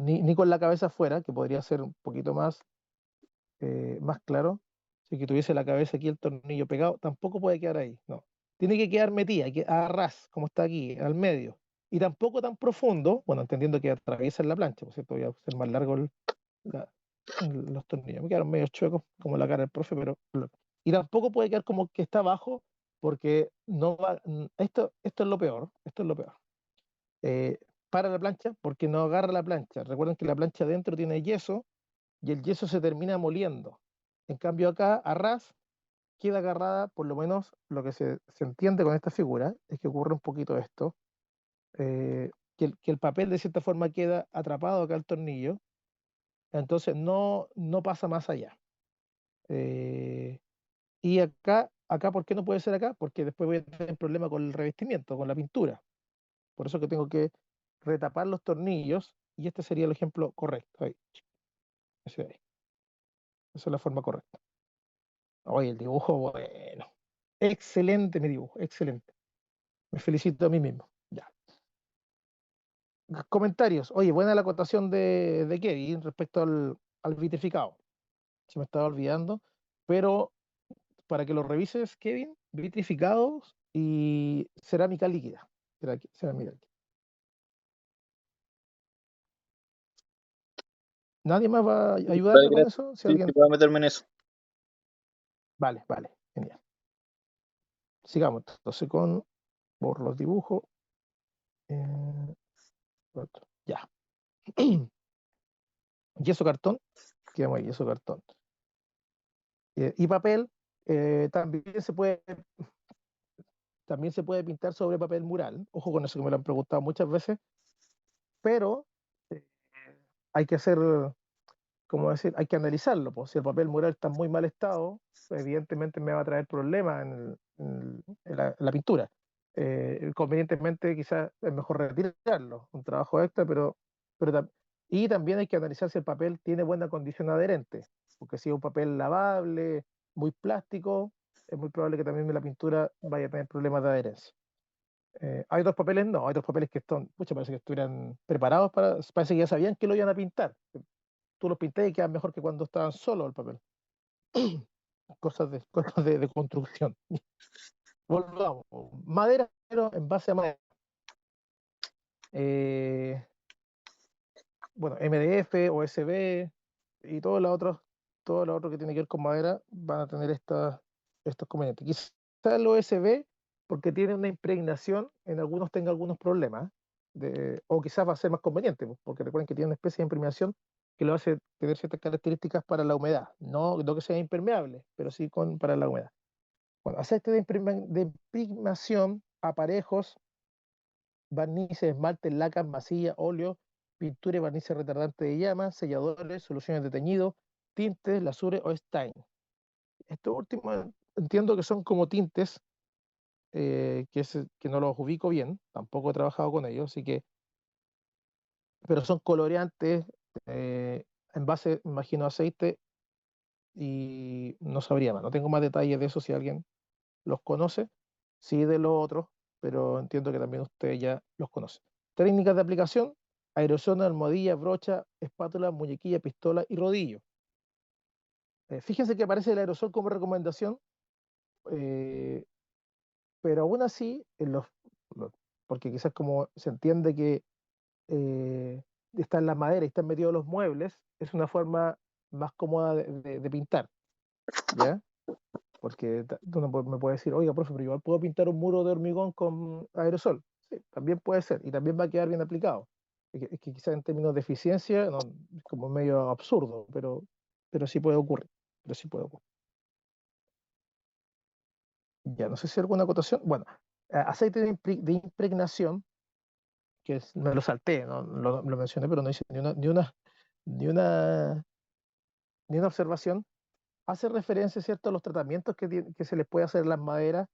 ni con la cabeza afuera, que podría ser un poquito más claro. Si que tuviese la cabeza aquí el tornillo pegado, tampoco puede quedar ahí, no. Tiene que quedar metida, a ras, como está aquí, al medio. Y tampoco tan profundo, bueno, entendiendo que atraviesa la plancha, por cierto, voy a hacer más largo la- los tornillos. Me quedaron medio chuecos, como la cara del profe, pero. Y tampoco puede quedar como que está abajo, porque no va. Esto es lo peor, esto es lo peor. Para la plancha, porque no agarra la plancha. Recuerden que la plancha adentro tiene yeso, y el yeso se termina moliendo. En cambio acá, a ras, queda agarrada, por lo menos lo que se entiende con esta figura, es que ocurre un poquito esto, que el papel de cierta forma queda atrapado acá al tornillo, entonces no pasa más allá. Y acá, ¿por qué no puede ser acá? Porque después voy a tener problema con el revestimiento, con la pintura. Por eso que tengo que retapar los tornillos, y este sería el ejemplo correcto. Ahí, ese de ahí. Esa es la forma correcta. Oye, el dibujo, bueno. Excelente mi dibujo, excelente. Me felicito a mí mismo. Ya. Comentarios. Oye, buena la acotación de Kevin respecto al vitrificado. Se me estaba olvidando. Pero para que lo revises, Kevin, vitrificados y cerámica líquida. Cerámica líquida. ¿Nadie más va a Vale, ayudarme con gracias. eso? Si Sí, sí, alguien. puedo meterme en eso. Vale, genial. Sigamos entonces por los dibujos. Otro. Ya. Yeso cartón. Quedamos ahí, yeso cartón. Y papel, también se puede pintar sobre papel mural. Ojo con eso, que me lo han preguntado muchas veces, pero eh, hay que hacer, como decir, hay que analizarlo. Pues. Si el papel mural está en muy mal estado, evidentemente me va a traer problemas en la pintura. Convenientemente quizás es mejor retirarlo, un trabajo extra, y también hay que analizar si el papel tiene buena condición adherente, porque si es un papel lavable, muy plástico, es muy probable que también la pintura vaya a tener problemas de adherencia. Hay otros papeles, no, hay otros papeles que pucha, parece que estuvieran preparados parece que ya sabían que lo iban a pintar. Tú los pinté y quedan mejor que cuando estaban solos el papel. Cosas de construcción. Volvamos. Madera, pero en base a madera. Eh, bueno, MDF, OSB y todo lo otro que tiene que ver con madera van a tener estos convenientes. Quizás el OSB, porque tiene una impregnación, en algunos tenga algunos problemas, o quizás va a ser más conveniente, porque recuerden que tiene una especie de impregnación que lo hace tener ciertas características para la humedad, no que sea impermeable, pero sí para la humedad. Bueno, aceite de impregnación, aparejos, barnices, esmaltes, lacas, masilla, óleo, pintura y barnices retardantes de llama, selladores, soluciones de teñido, tintes, lasures o stain. Esto último entiendo que son como tintes, que no los ubico bien, tampoco he trabajado con ellos, pero son coloreantes, en base, imagino, aceite, y no sabría más, no tengo más detalles de eso si alguien los conoce, sí de los otros, pero entiendo que también usted ya los conoce. Técnicas de aplicación: aerosol, almohadilla, brocha, espátula, muñequilla, pistola y rodillo. Fíjense que aparece el aerosol como recomendación, eh, pero aún así, porque quizás como se entiende que está en la madera y están metidos los muebles, es una forma más cómoda de pintar, ¿ya? Porque uno me puede decir, oiga, profe, pero igual puedo pintar un muro de hormigón con aerosol. Sí, también puede ser, y también va a quedar bien aplicado. que quizás en términos de eficiencia no, es como medio absurdo, pero sí puede ocurrir. Pero sí puede ocurrir. Ya, no sé si hay alguna acotación. Bueno, aceite de impregnación, me lo salté, ¿no? Lo mencioné, pero no hice ni una, ni una observación. Hace referencia, ¿cierto?, a los tratamientos que se les puede hacer a las maderas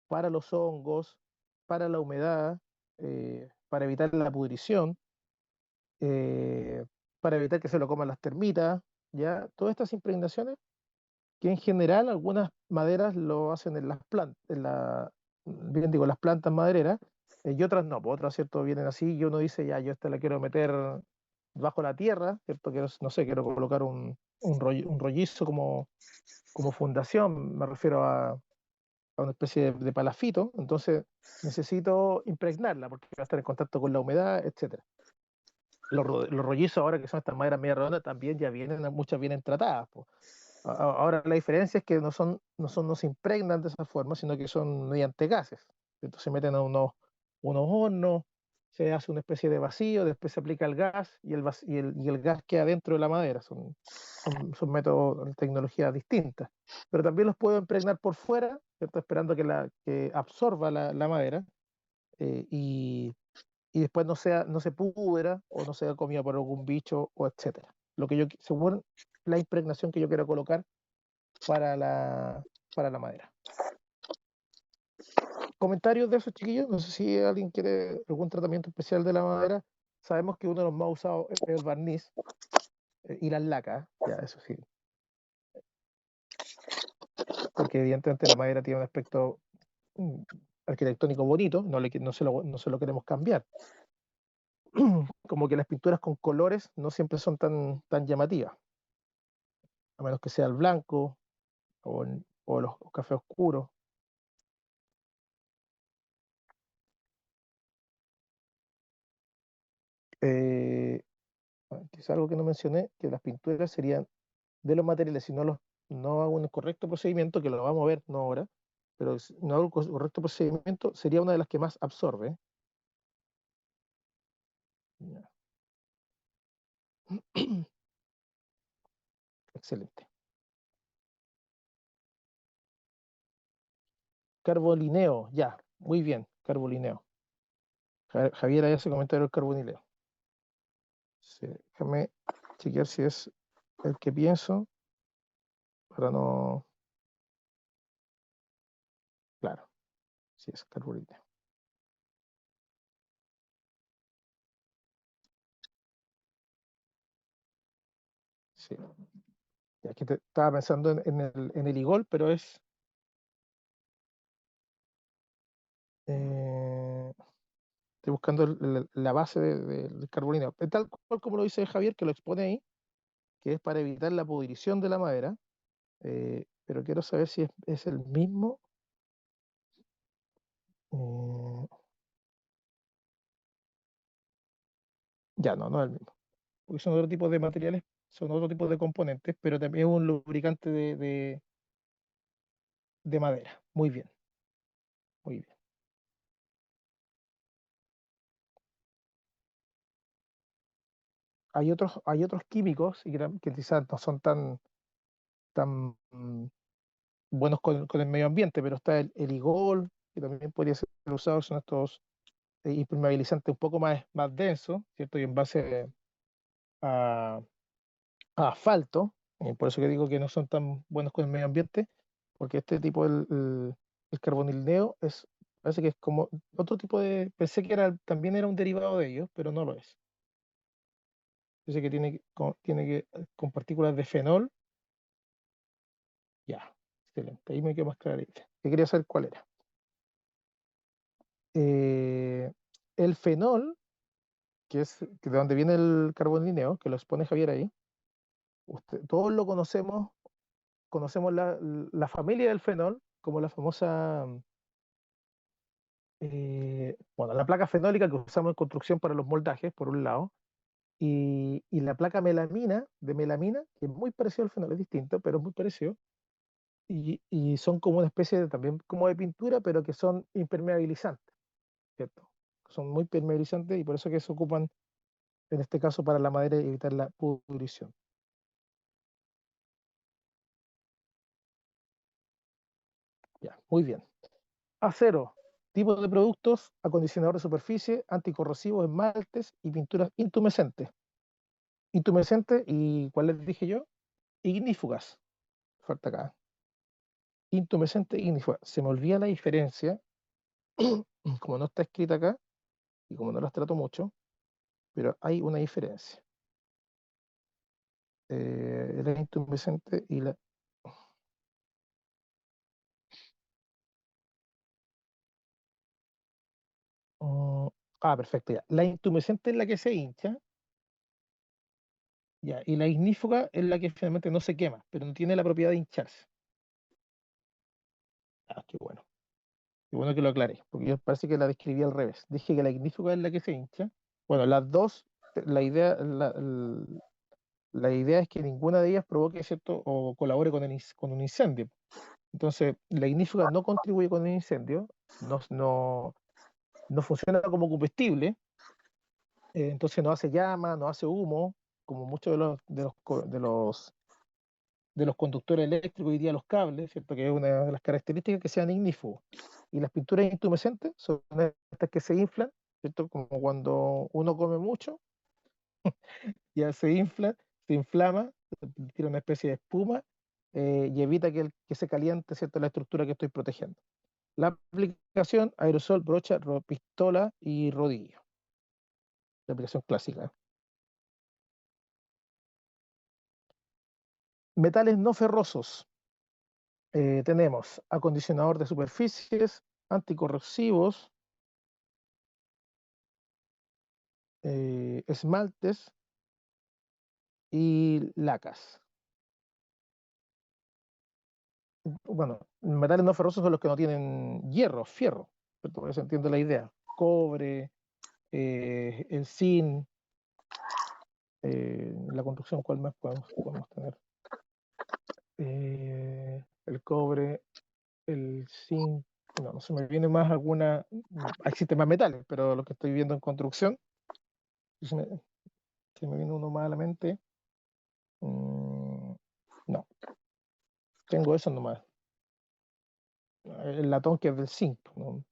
para los hongos, para la humedad, para evitar la pudrición, eh, para evitar que se lo coman las termitas, ¿ya? Todas estas impregnaciones que en general algunas maderas lo hacen en las plantas, bien digo, las plantas madereras, y otras no, pues otras, ¿cierto?, vienen así y uno dice, ya, yo esta la quiero meter bajo la tierra, ¿cierto? Quiero, no sé, quiero colocar un rollizo como fundación, me refiero a una especie de palafito, entonces necesito impregnarla porque va a estar en contacto con la humedad, etcétera. Los rollizos ahora que son estas maderas media redondas también ya muchas vienen tratadas, po. Ahora la diferencia es que no se impregnan de esa forma, sino que son mediante gases. Entonces se meten a unos hornos, se hace una especie de vacío, después se aplica el gas y el gas queda dentro de la madera. Son métodos de tecnología distintas. Pero también los puedo impregnar por fuera, ¿cierto?, esperando que absorba la madera, y después no se pudra o no sea comida por algún bicho o etcétera. Según la impregnación que yo quiero colocar para la madera. ¿Comentarios de esos, chiquillos? No sé si alguien quiere algún tratamiento especial de la madera. Sabemos que uno de los más usados es el barniz, y las lacas, ya, eso sí. Porque evidentemente la madera tiene un aspecto arquitectónico bonito, no se lo queremos cambiar. Como que las pinturas con colores no siempre son tan llamativas, a menos que sea el blanco o los cafés oscuros. Quizá algo que no mencioné, que las pinturas serían de los materiales, si no hago un correcto procedimiento, que lo vamos a ver no ahora, pero si no hago un correcto procedimiento, sería una de las que más absorbe. Ya. Excelente. Carbolineo, ya, muy bien, carbolineo. Javier ahí hace comentario del carbonileo. Sí, déjame chequear si es el que pienso, para no... Claro, sí es carbolineo. Sí. Ya que estaba pensando en el igol, pero es... estoy buscando la base del carbonileo. Tal cual como lo dice Javier, que lo expone ahí, que es para evitar la pudrición de la madera, pero quiero saber si es el mismo. eh, ya, no es el mismo, porque son otro tipo de materiales, son otro tipo de componentes, pero también es un lubricante de madera. Muy bien, muy bien. Hay otros químicos y que quizás no son tan buenos con el medio ambiente, pero está el igol, que también podría ser usado, son estos impermeabilizantes un poco más densos, ¿cierto? Y en base a, a asfalto, por eso que digo que no son tan buenos con el medio ambiente, porque este tipo, el carbonilneo, parece que es como otro tipo pensé que también era un derivado de ellos, pero no lo es. Dice que con partículas de fenol, ya, excelente, ahí me quedó más clarita. Que quería saber cuál era. Eh, el fenol, que de donde viene el carbonilneo, que lo expone Javier ahí, todos lo conocemos la familia del fenol como la famosa, bueno, la placa fenólica que usamos en construcción para los moldajes, por un lado, y la placa de melamina, que es muy parecido al fenol, es distinto, pero es muy parecido, y son como una especie también como de pintura, pero que son impermeabilizantes, ¿cierto? Son muy permeabilizantes y por eso que se ocupan en este caso para la madera y evitar la pudrición. Ya, muy bien. Acero, tipo de productos, acondicionador de superficie, anticorrosivos, esmaltes y pinturas intumescentes. Intumescentes y, ¿cuál les dije yo? Ignífugas. Falta acá. Intumescente e ignífuga. Se me olvida la diferencia, como no está escrita acá, y como no las trato mucho, pero hay una diferencia. La intumescente y la... Perfecto, ya. La intumescente es la que se hincha, ya, y la ignífuga es la que finalmente no se quema, pero no tiene la propiedad de hincharse. Qué bueno. Qué bueno que lo aclaré, porque yo parece que la describí al revés. Dije que la ignífuga es la que se hincha. Bueno, las dos, la idea es que ninguna de ellas provoque, ¿cierto?, o colabore con un incendio. Entonces, la ignífuga no contribuye con el incendio, no funciona como combustible, entonces no hace llama, no hace humo, como muchos de los conductores eléctricos, hoy día los cables, ¿cierto?, que es una de las características que sean ignífugos. Y las pinturas intumescentes son estas que se inflan, ¿cierto?, como cuando uno come mucho, ya se infla, se inflama, tira una especie de espuma, y evita que se caliente, ¿cierto?, la estructura que estoy protegiendo. La aplicación: aerosol, brocha, pistola y rodillo. La aplicación clásica. Metales no ferrosos. Tenemos acondicionador de superficies, anticorrosivos, esmaltes y lacas. Bueno, metales no ferrosos son los que no tienen hierro, fierro, ¿cierto? Por eso entiendo la idea. Cobre, el zinc, la construcción, ¿cuál más podemos tener? El cobre, el zinc, no se me viene más alguna, existen más metales, pero lo que estoy viendo en construcción, se me viene uno más a la mente, no, tengo eso nomás, el latón, que es del zinc, ¿no?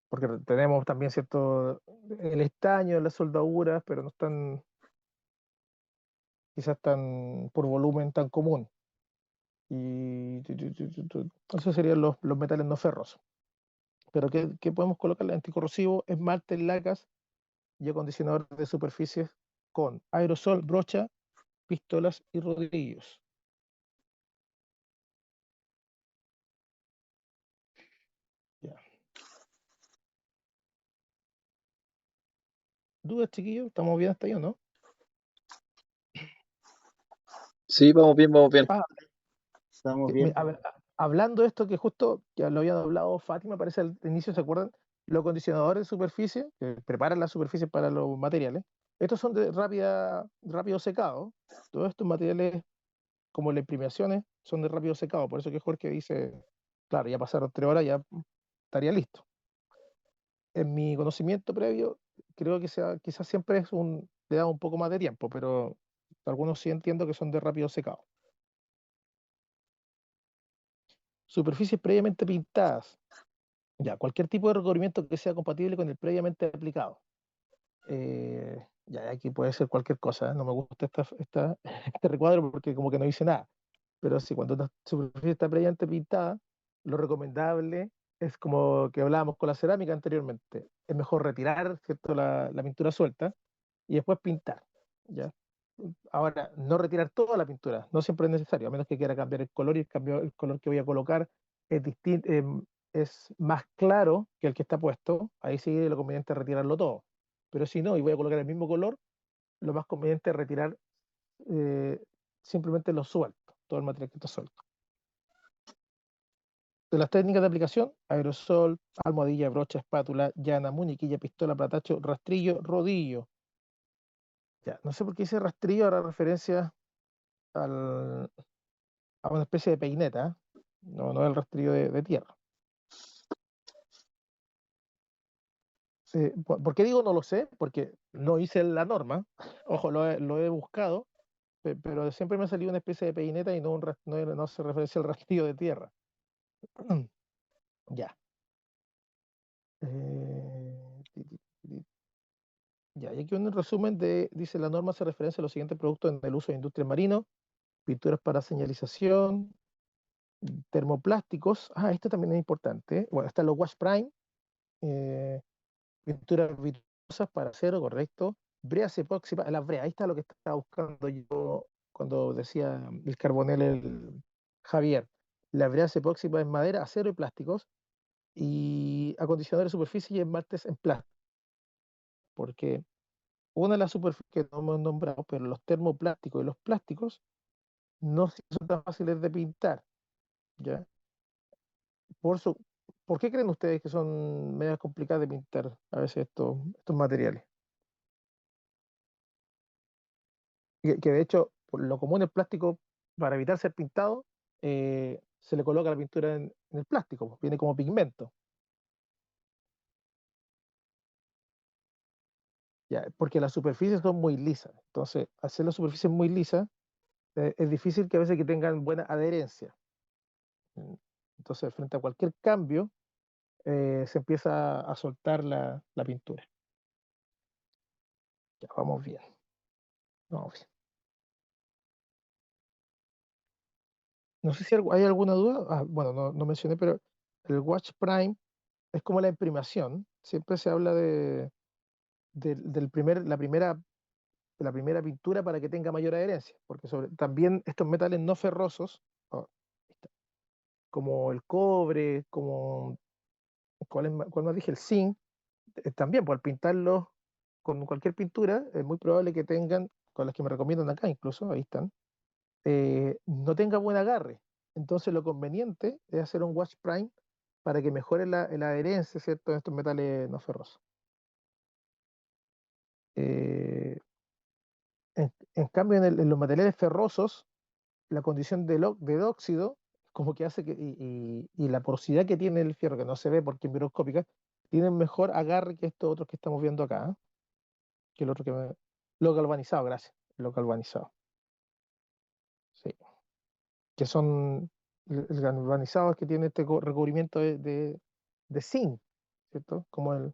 Porque tenemos también, cierto, el estaño, las soldaduras, pero no están, quizás tan por volumen tan común, y esos serían los metales no ferrosos. Pero ¿qué podemos colocar? Anticorrosivo, esmalte, lacas y acondicionador de superficies con aerosol, brocha, pistolas y rodillos. Ya. ¿Dudas, chiquillos? ¿Estamos bien hasta ahí o no? Sí, vamos bien, vamos bien. Estamos bien. A ver, hablando de esto que justo ya lo había hablado Fátima, parece al inicio, ¿se acuerdan? Los acondicionadores de superficie, que preparan la superficie para los materiales, estos son de rápido secado. Todos estos materiales, como las imprimaciones, son de rápido secado. Por eso que Jorge dice, claro, ya pasaron 3 horas, ya estaría listo. En mi conocimiento previo, creo que quizás siempre le da un poco más de tiempo, pero algunos sí entiendo que son de rápido secado. Superficies previamente pintadas. Ya, cualquier tipo de recubrimiento que sea compatible con el previamente aplicado. Ya, aquí puede ser cualquier cosa, ¿eh? No me gusta este recuadro porque como que no dice nada. Pero sí, cuando una superficie está previamente pintada, lo recomendable es, como que hablábamos con la cerámica anteriormente, es mejor retirar, ¿cierto?, la pintura suelta y después pintar, ¿ya? Ahora, no retirar toda la pintura, no siempre es necesario, a menos que quiera cambiar el color, y el color que voy a colocar es distinto, es más claro que el que está puesto. Ahí sí lo conveniente es retirarlo todo. Pero si no, y voy a colocar el mismo color, lo más conveniente es retirar eh, simplemente lo suelto, todo el material que está suelto. De las técnicas de aplicación: aerosol, almohadilla, brocha, espátula, llana, muñequilla, pistola, platacho, rastrillo, rodillo. Ya, no sé por qué dice rastrillo, hará referencia a una especie de peineta, ¿eh? No es el rastrillo de tierra. ¿Por qué digo no lo sé? Porque no hice la norma, ojo, lo he buscado, pero siempre me ha salido una especie de peineta y no se referencia al rastrillo de tierra. Ya. Ya, y aquí un resumen dice la norma se referencia a los siguientes productos en el uso de industria marino, pinturas para señalización, termoplásticos, esto también es importante, bueno, están los wash prime, eh, pinturas vitosas para acero, correcto, breas epóxicas, las breas, ahí está lo que estaba buscando yo cuando decía el carbonel el Javier, las breas epóxicas en madera, acero y plásticos, y acondicionadores de superficie y esmaltes en plástico, porque una de las superficies que no hemos nombrado, pero los termoplásticos y los plásticos no son tan fáciles de pintar, ¿ya? Por su, ¿Por qué creen ustedes que son medias complicadas de pintar a veces estos materiales? Que de hecho, por lo común el plástico, para evitar ser pintado, se le coloca la pintura en el plástico, pues, viene como pigmento, ¿ya? Porque las superficies son muy lisas. Entonces, hacer las superficies muy lisas, es difícil que a veces que tengan buena adherencia. Mm. Entonces, frente a cualquier cambio, se empieza a soltar la pintura. Ya, vamos bien. Vamos bien. No sé si hay alguna duda. Bueno, no mencioné, pero el Watch Prime es como la imprimación. Siempre se habla la primera pintura para que tenga mayor adherencia, porque también estos metales no ferrosos, oh, ahí está, como el cobre, como, ¿cuál más dije? El zinc, también, pues al pintarlos con cualquier pintura, es muy probable que tengan, con las que me recomiendan acá incluso, ahí están, no tenga buen agarre. Entonces lo conveniente es hacer un wash prime para que mejore la adherencia, ¿cierto?, de estos metales no ferrosos. Eh, en cambio, en los materiales ferrosos, la condición de óxido, como que hace y la porosidad que tiene el fierro, que no se ve porque es microscópica, tienen mejor agarre que estos otros que estamos viendo acá, que el otro lo galvanizado, gracias, lo galvanizado, sí, que son el galvanizado es que tiene este recubrimiento de zinc, ¿cierto? Como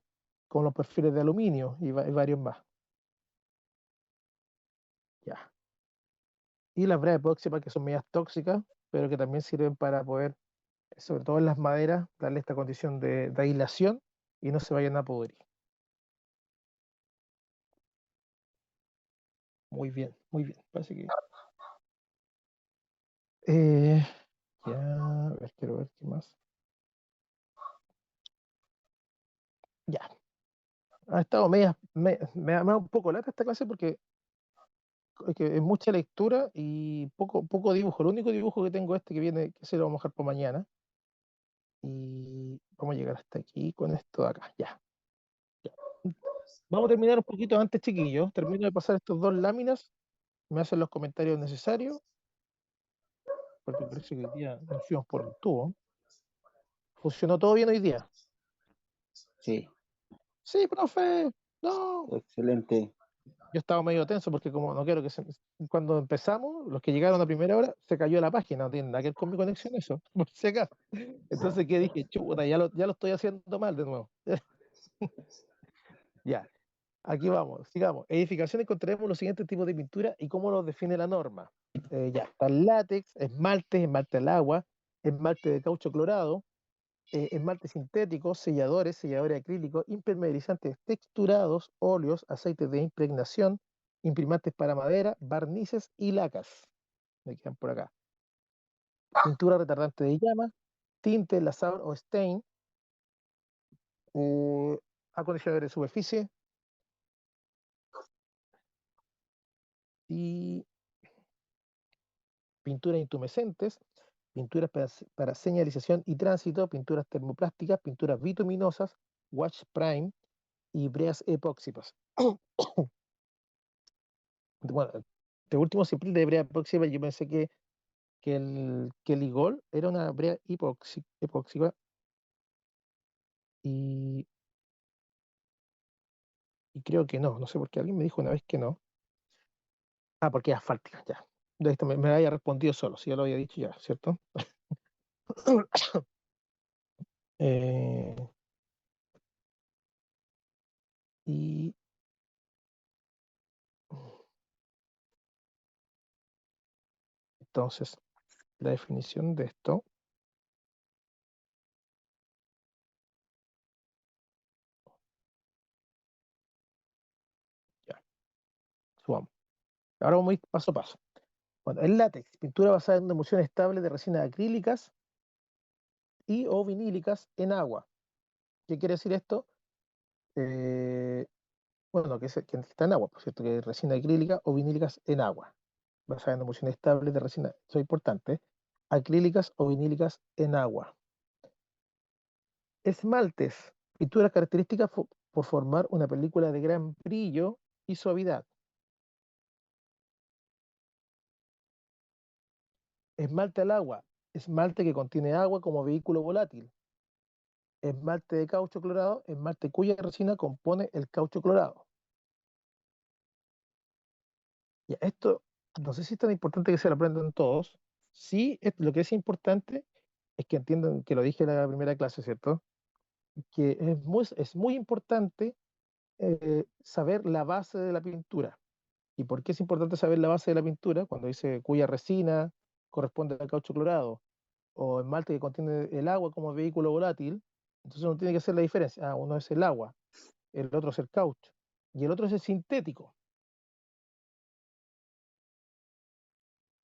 los perfiles de aluminio y varios más, ya. Y las brea epóxicas que son medias tóxicas, pero que también sirven para poder, sobre todo en las maderas, darle esta condición de aislación y no se vayan a pudrir. Muy bien, muy bien. Parece que. Ya, a ver, quiero ver qué más. Ya. Ha estado me da un poco lata esta clase porque es mucha lectura y poco dibujo. El único dibujo que tengo que viene, que se lo vamos a dejar por mañana. Y vamos a llegar hasta aquí con esto de acá. Ya. Vamos a terminar un poquito antes, chiquillos. Termino de pasar estas dos láminas. Me hacen los comentarios necesarios. Porque parece que hoy día nos fuimos por el tubo. ¿Funcionó todo bien hoy día? Sí, Sí, profe. No. excelente. Yo estaba medio tenso porque como no quiero cuando empezamos, los que llegaron a primera hora, se cayó la página, no tiene nada que ver con mi conexión eso, por si acaso. Entonces, ¿qué dije? Chuta, ya lo estoy haciendo mal de nuevo. Ya, aquí vamos, sigamos. Edificación encontraremos los siguientes tipos de pintura y cómo los define la norma. Ya, está el látex, esmalte al agua, esmalte de caucho clorado, esmalte sintético, selladores acrílicos, impermeabilizantes texturados, óleos, aceites de impregnación, imprimantes para madera, barnices y lacas. Me quedan por acá. Pintura retardante de llama, tinte, lazador o stain, acondicionador de superficie y pinturas intumescentes, pinturas para señalización y tránsito, pinturas termoplásticas, pinturas bituminosas, wash prime y breas epóxicas. Bueno, de último simple de brea epóxica, yo pensé que el Igol era una brea epóxica y Y creo que no sé por qué alguien me dijo una vez que no. Ah, porque es asfáltica, ya. De esto me había respondido solo, si yo lo había dicho ya, ¿cierto? Eh, y entonces, la definición de esto, ya, subamos. Ahora vamos a ir paso a paso. Bueno, el látex, pintura basada en una emulsión estable de resinas acrílicas y o vinílicas en agua. ¿Qué quiere decir esto? Eh, bueno, que está en agua, por cierto, que es resina acrílica o vinílicas en agua, basada en emulsión estable de resina, eso es importante, acrílicas o vinílicas en agua. Esmaltes, pinturas características por formar una película de gran brillo y suavidad. Esmalte al agua, esmalte que contiene agua como vehículo volátil. Esmalte de caucho clorado, esmalte cuya resina compone el caucho clorado. Ya, esto no sé si es tan importante que se lo aprendan todos. Sí, lo que es importante es que entiendan, que lo dije en la primera clase, ¿cierto? Que es muy importante saber la base de la pintura. ¿Y por qué es importante saber la base de la pintura? Cuando dice cuya resina corresponde al caucho clorado o esmalte que contiene el agua como vehículo volátil, entonces uno tiene que hacer la diferencia. Ah, uno es el agua, el otro es el caucho y el otro es el sintético.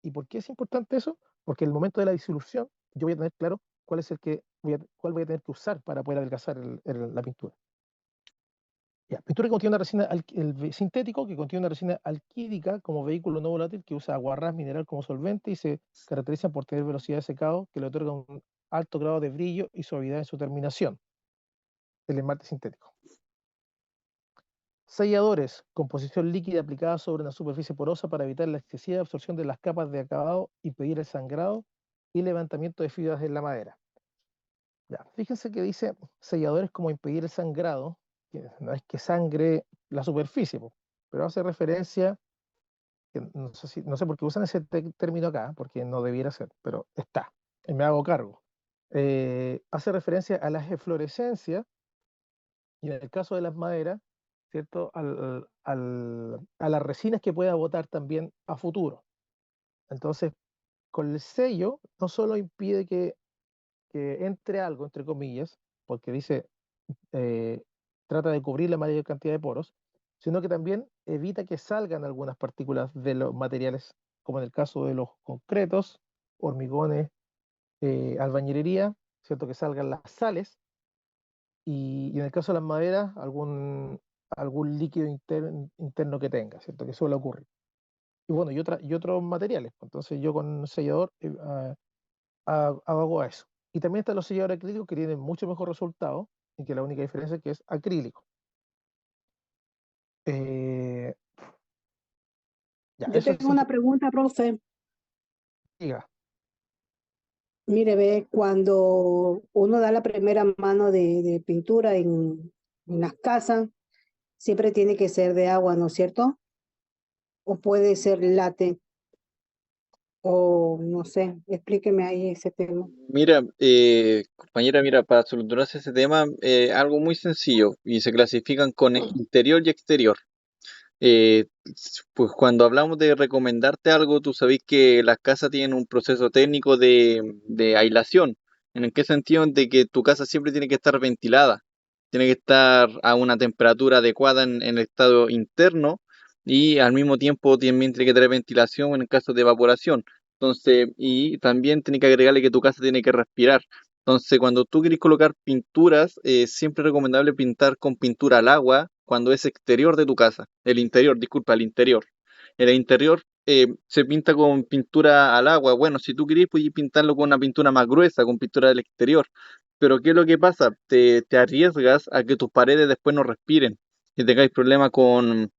¿Y por qué es importante eso? Porque en el momento de la disolución yo voy a tener claro cuál es cuál voy a tener que usar para poder adelgazar la pintura. Ya, pintura que contiene una resina, sintético que contiene una resina alquídica como vehículo no volátil que usa aguarrás mineral como solvente y se caracteriza por tener velocidad de secado que le otorga un alto grado de brillo y suavidad en su terminación. El esmalte sintético. Selladores, composición líquida aplicada sobre una superficie porosa para evitar la excesiva absorción de las capas de acabado, impedir el sangrado y levantamiento de fibras en la madera. Ya, fíjense que dice selladores como impedir el sangrado, que no es que sangre la superficie, pero hace referencia, que no sé por qué usan ese término acá, porque no debiera ser, pero está, y me hago cargo. Hace referencia a las eflorescencias y en el caso de las maderas, ¿cierto? A las resinas que pueda botar también a futuro. Entonces, con el sello no solo impide que entre algo, entre comillas, porque dice, eh, trata de cubrir la mayor cantidad de poros, sino que también evita que salgan algunas partículas de los materiales, como en el caso de los concretos, hormigones, albañilería, ¿cierto? Que salgan las sales, y en el caso de las maderas, algún líquido interno que tenga, ¿cierto? Que suele ocurrir. Y bueno, y otros materiales. Entonces yo con un sellador hago eso. Y también están los selladores acrílicos que tienen mucho mejor resultado, y que la única diferencia es que es acrílico. Eh, ya, Yo eso es tengo una pregunta, profe. diga. Mire, ve, cuando uno da la primera mano de pintura en las casas, siempre tiene que ser de agua, ¿no es cierto? O puede ser látex, o no sé, explíqueme ahí ese tema. Mira, compañera, mira, para solucionarse ese tema, algo muy sencillo y se clasifican con interior y exterior. Pues cuando hablamos de recomendarte algo, tú sabés que las casas tienen un proceso técnico de aislación. ¿En qué sentido? De que tu casa siempre tiene que estar ventilada, tiene que estar a una temperatura adecuada en el estado interno y al mismo tiempo también tiene que tener ventilación en caso de evaporación. Entonces, y también tiene que agregarle que tu casa tiene que respirar. Entonces, cuando tú quieres colocar pinturas, siempre es recomendable pintar con pintura al agua cuando es exterior de tu casa. El interior, disculpa, el interior. El interior se pinta con pintura al agua. Bueno, si tú querés, puedes pintarlo con una pintura más gruesa, con pintura del exterior. Pero ¿qué es lo que pasa? Te arriesgas a que tus paredes después no respiren y tengáis problemas con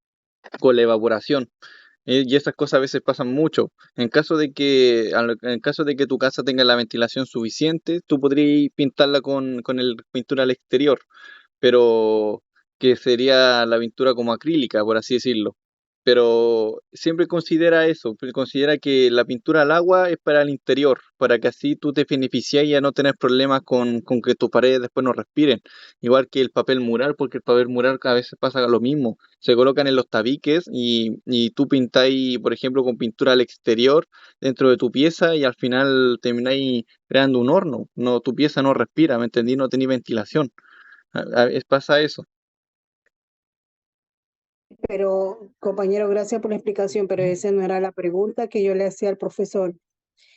la evaporación. Y esas cosas a veces pasan mucho. En caso de que tu casa tenga la ventilación suficiente, tú podrías pintarla con el pintura al exterior. Pero, que sería la pintura como acrílica, por así decirlo. Pero siempre considera eso, considera que la pintura al agua es para el interior, para que así tú te beneficias y ya no tener problemas con que tus paredes después no respiren. Igual que el papel mural, porque el papel mural a veces pasa lo mismo. Se colocan en los tabiques y tú pintáis, por ejemplo, con pintura al exterior dentro de tu pieza y al final termináis creando un horno. No, tu pieza no respira, ¿me entendí? No tenés ventilación. Pasa eso. Pero, compañero, gracias por la explicación, pero esa no era la pregunta que yo le hacía al profesor.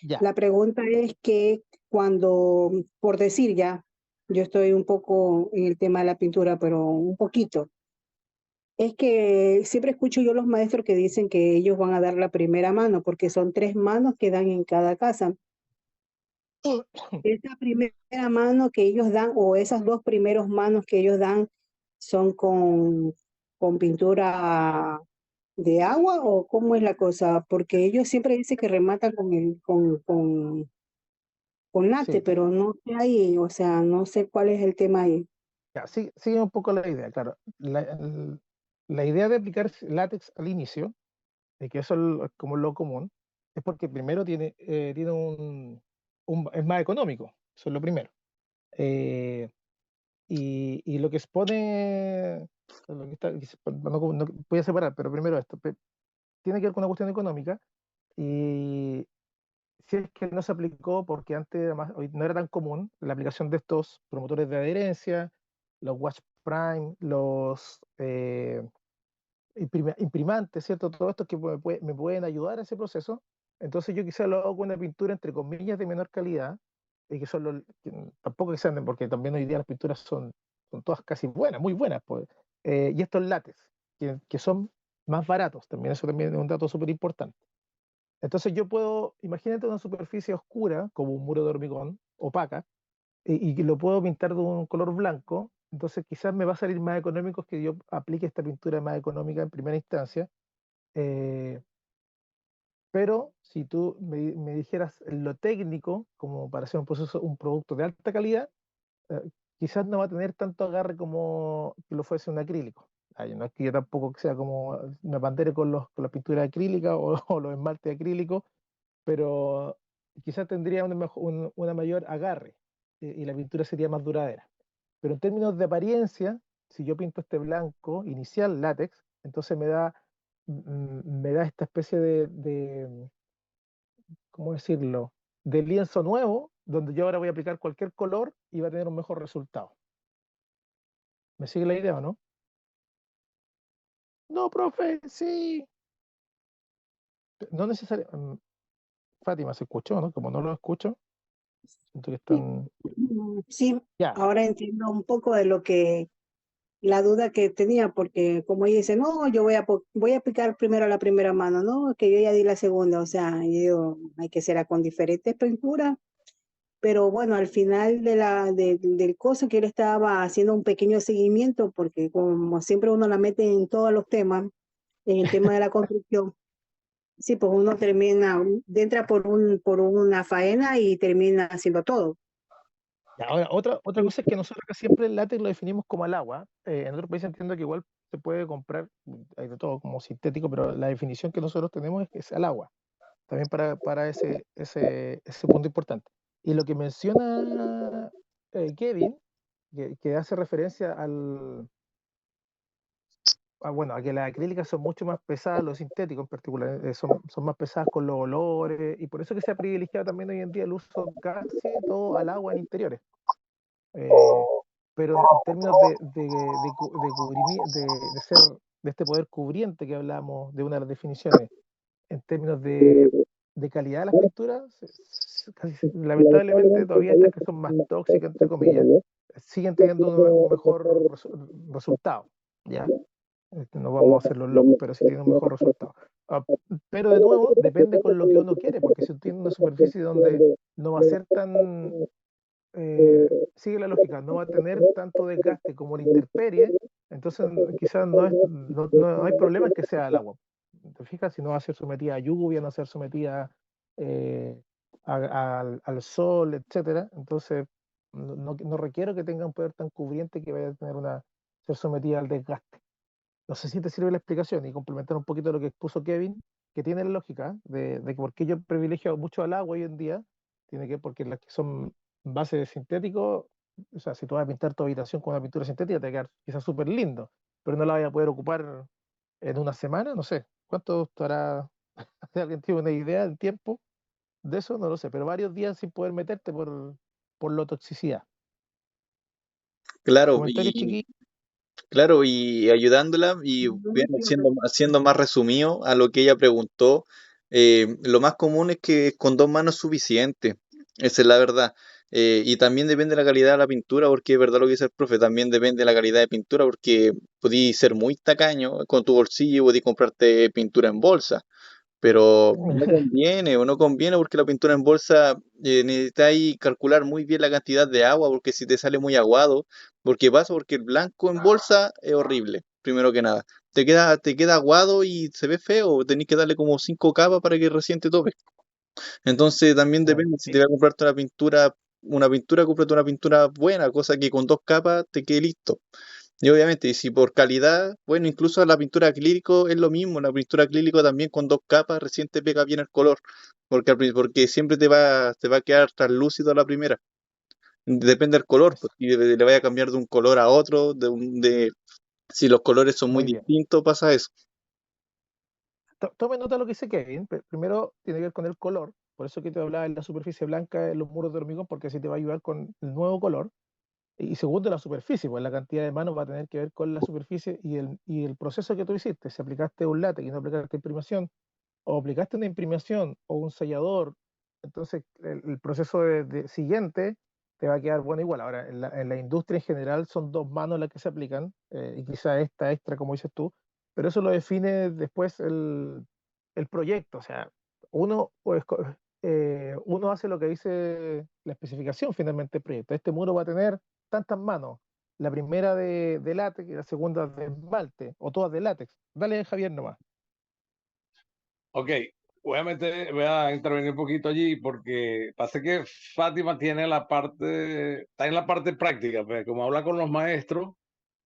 Ya, La pregunta es que cuando, por decir ya, yo estoy un poco en el tema de la pintura, pero un poquito. Es que siempre escucho yo los maestros que dicen que ellos van a dar la primera mano, porque son 3 manos que dan en cada casa. Esa primera mano que ellos dan, o esas 2 primeros manos que ellos dan, son con pintura de agua, o cómo es la cosa, porque ellos siempre dicen que rematan con late, sí, pero no sé ahí, o sea, no sé cuál es el tema ahí. ya, sigue un poco la idea, claro. La idea de aplicar látex al inicio, de que eso es como lo común, es porque primero tiene es más económico, eso es lo primero. Eh, y lo que expone, lo que está, no voy a separar, pero primero esto, tiene que ver con una cuestión económica, y si es que no se aplicó porque antes además, hoy no era tan común la aplicación de estos promotores de adherencia, los Watch Prime, los imprimantes, ¿cierto? Todo esto que me pueden ayudar a ese proceso. Entonces yo quizás lo hago con una pintura entre comillas de menor calidad, y que son tampoco que sean, porque también hoy día las pinturas son todas casi buenas, muy buenas, pues. Y estos látex, que son más baratos, también eso también es un dato súper importante. Entonces yo puedo, imagínate una superficie oscura, como un muro de hormigón, opaca, y que lo puedo pintar de un color blanco. Entonces quizás me va a salir más económico que yo aplique esta pintura más económica en primera instancia. eh, pero si tú me dijeras lo técnico, como para hacer un producto de alta calidad, eh, quizás no va a tener tanto agarre como que lo fuese un acrílico. Ay, no es que yo tampoco que sea como me bandere con las pinturas acrílicas o los esmaltes acrílicos, pero quizás tendría una mayor agarre, y la pintura sería más duradera. Pero en términos de apariencia, si yo pinto este blanco inicial, látex, entonces me da esta especie ¿cómo decirlo?, de lienzo nuevo, donde yo ahora voy a aplicar cualquier color y va a tener un mejor resultado. ¿Me sigue la idea o no? No, profe, sí. No necesariamente. Fátima, ¿se escuchó, no? Como no lo escucho, siento que Sí, están. sí, Ya, ahora entiendo un poco de lo que la duda que tenía, porque como ella dice, no, yo voy a aplicar primero la primera mano, no, que yo ya di la segunda, o sea, yo digo, hay que ser con diferentes pinturas, pero bueno, al final del coso que él estaba haciendo un pequeño seguimiento, porque como siempre uno la mete en todos los temas, en el tema de la construcción, sí, pues uno entra por una faena y termina haciendo todo. ya. Ahora, otra cosa es que nosotros acá siempre el látex lo definimos como al agua. En otros países entiendo que igual se puede comprar, hay de todo como sintético, pero la definición que nosotros tenemos es que es al agua. También para ese punto importante. Y lo que menciona Kevin, que hace referencia bueno, a que las acrílicas son mucho más pesadas, los sintéticos en particular, son más pesadas con los olores, y por eso que se ha privilegiado también hoy en día el uso casi todo al agua en interiores. Eh, pero en términos de este poder cubriente que hablamos, de una de las definiciones, en términos de calidad de las pinturas, lamentablemente todavía estas que son más tóxicas, entre comillas, siguen teniendo un mejor resultado, ¿ya? No vamos a hacer los locos, pero sí tienen un mejor resultado. Ah, pero de nuevo, depende con lo que uno quiere, porque si uno tiene una superficie donde no va a ser tan, sigue la lógica, no va a tener tanto desgaste como la intemperie, entonces quizás no hay problema en que sea el agua. ¿Te fijas? Si no va a ser sometida a lluvia, no va a ser sometida eh, al sol, etcétera. Entonces, no requiero que tenga un poder tan cubriente que vaya a tener una ser sometida al desgaste. No sé si te sirve la explicación y complementar un poquito lo que expuso Kevin, que tiene la lógica de que por qué yo privilegio mucho al agua hoy en día, tiene que porque las que son base de sintético, o sea, si tú vas a pintar tu habitación con una pintura sintética, te va a quedar quizás súper lindo, pero no la vas a poder ocupar en una semana, no sé. ¿Cuánto estará? ¿Alguien tiene una idea del tiempo de eso? No lo sé, pero varios días sin poder meterte por la toxicidad. Claro, Comentarios chiquitos. claro, y ayudándola y bien, siendo más resumido a lo que ella preguntó, lo más común es que con dos manos es suficiente, esa es la verdad. Y también depende de la calidad de la pintura, porque es verdad lo que dice el profe, también depende de la calidad de pintura, porque podí ser muy tacaño con tu bolsillo y podí comprarte pintura en bolsa. Pero no conviene porque la pintura en bolsa necesitáis calcular muy bien la cantidad de agua, porque si te sale muy aguado, porque pasa porque el blanco en bolsa es horrible, primero que nada. Te queda aguado y se ve feo, tenéis que darle como 5 capas para que recién te tope. Entonces también depende, si te vas a comprarte una pintura, cómprate una pintura buena, cosa que con 2 capas te quede listo. Y obviamente, y si por calidad, bueno, incluso la pintura acrílico es lo mismo, la pintura acrílico también con 2 capas recién te pega bien el color, porque siempre te va a quedar translúcido a la primera. Depende del color, pues, y le vaya a cambiar de un color a otro, si los colores son muy Muy bien. distintos, pasa eso. Tome nota de lo que dice Kevin. Primero tiene que ver con el color, por eso que te hablaba de la superficie blanca en los muros de hormigón, porque así te va a ayudar con el nuevo color. Y segundo, la superficie, pues la cantidad de manos va a tener que ver con la superficie y el proceso que tú hiciste. Si aplicaste un látex y no aplicaste imprimación, o aplicaste una imprimación o un sellador, entonces el proceso siguiente te va a quedar bueno igual. Ahora, en la industria en general son dos manos las que se aplican, y quizá esta extra, como dices tú, pero eso lo define después el proyecto. O sea, uno, uno hace lo que dice la especificación finalmente del proyecto. Este muro va a tener tantas manos, la primera de látex y la segunda de esmalte, o todas de látex. Dale, Javier, nomás. Ok, voy a intervenir un poquito allí porque pasa que Fátima tiene está en la parte práctica, pues, como habla con los maestros,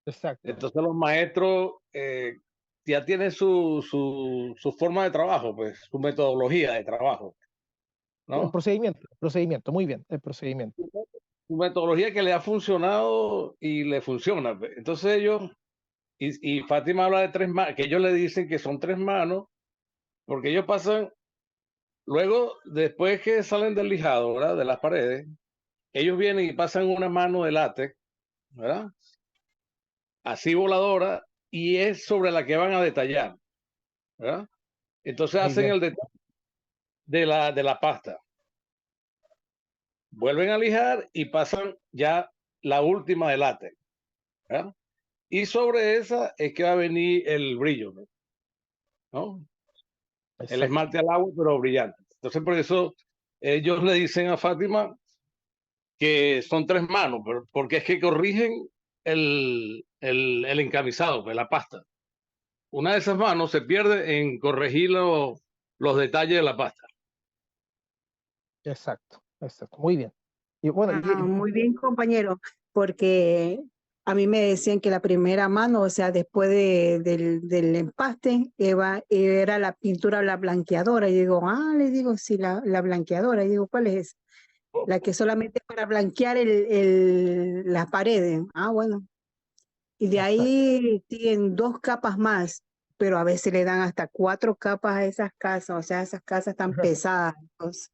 Exacto. entonces los maestros ya tienen su forma de trabajo, pues, su metodología de trabajo, El ¿no? procedimiento, muy bien, el procedimiento. Su metodología que le ha funcionado y le funciona, pues. Entonces y Fátima habla de 3 manos, que ellos le dicen que son 3 manos, porque ellos pasan. Luego, después que salen del lijado, ¿verdad? De las paredes, ellos vienen y pasan una mano de látex, ¿verdad? Así voladora, y es sobre la que van a detallar, ¿verdad? Entonces Muy hacen bien, el detalle de la pasta. Vuelven a lijar y pasan ya la última de látex, ¿verdad? Y sobre esa es que va a venir el brillo, ¿no? El exacto. esmalte al agua, pero brillante. Entonces, por eso ellos le dicen a Fátima que son 3 manos, porque es que corrigen el encamisado, pues, la pasta. Una de esas manos se pierde en corregir los detalles de la pasta. Exacto, exacto, muy bien. Y bueno, Muy bien, compañero, porque a mí me decían que la primera mano, o sea, después del empaste, era la pintura, la blanqueadora. Y digo, le digo, sí, la blanqueadora. Y digo, ¿cuál es esa? La que solamente para blanquear las paredes. Bueno. Y de exacto. ahí tienen 2 capas más, pero a veces le dan hasta 4 capas a esas casas, o sea, esas casas tan pesadas. Entonces,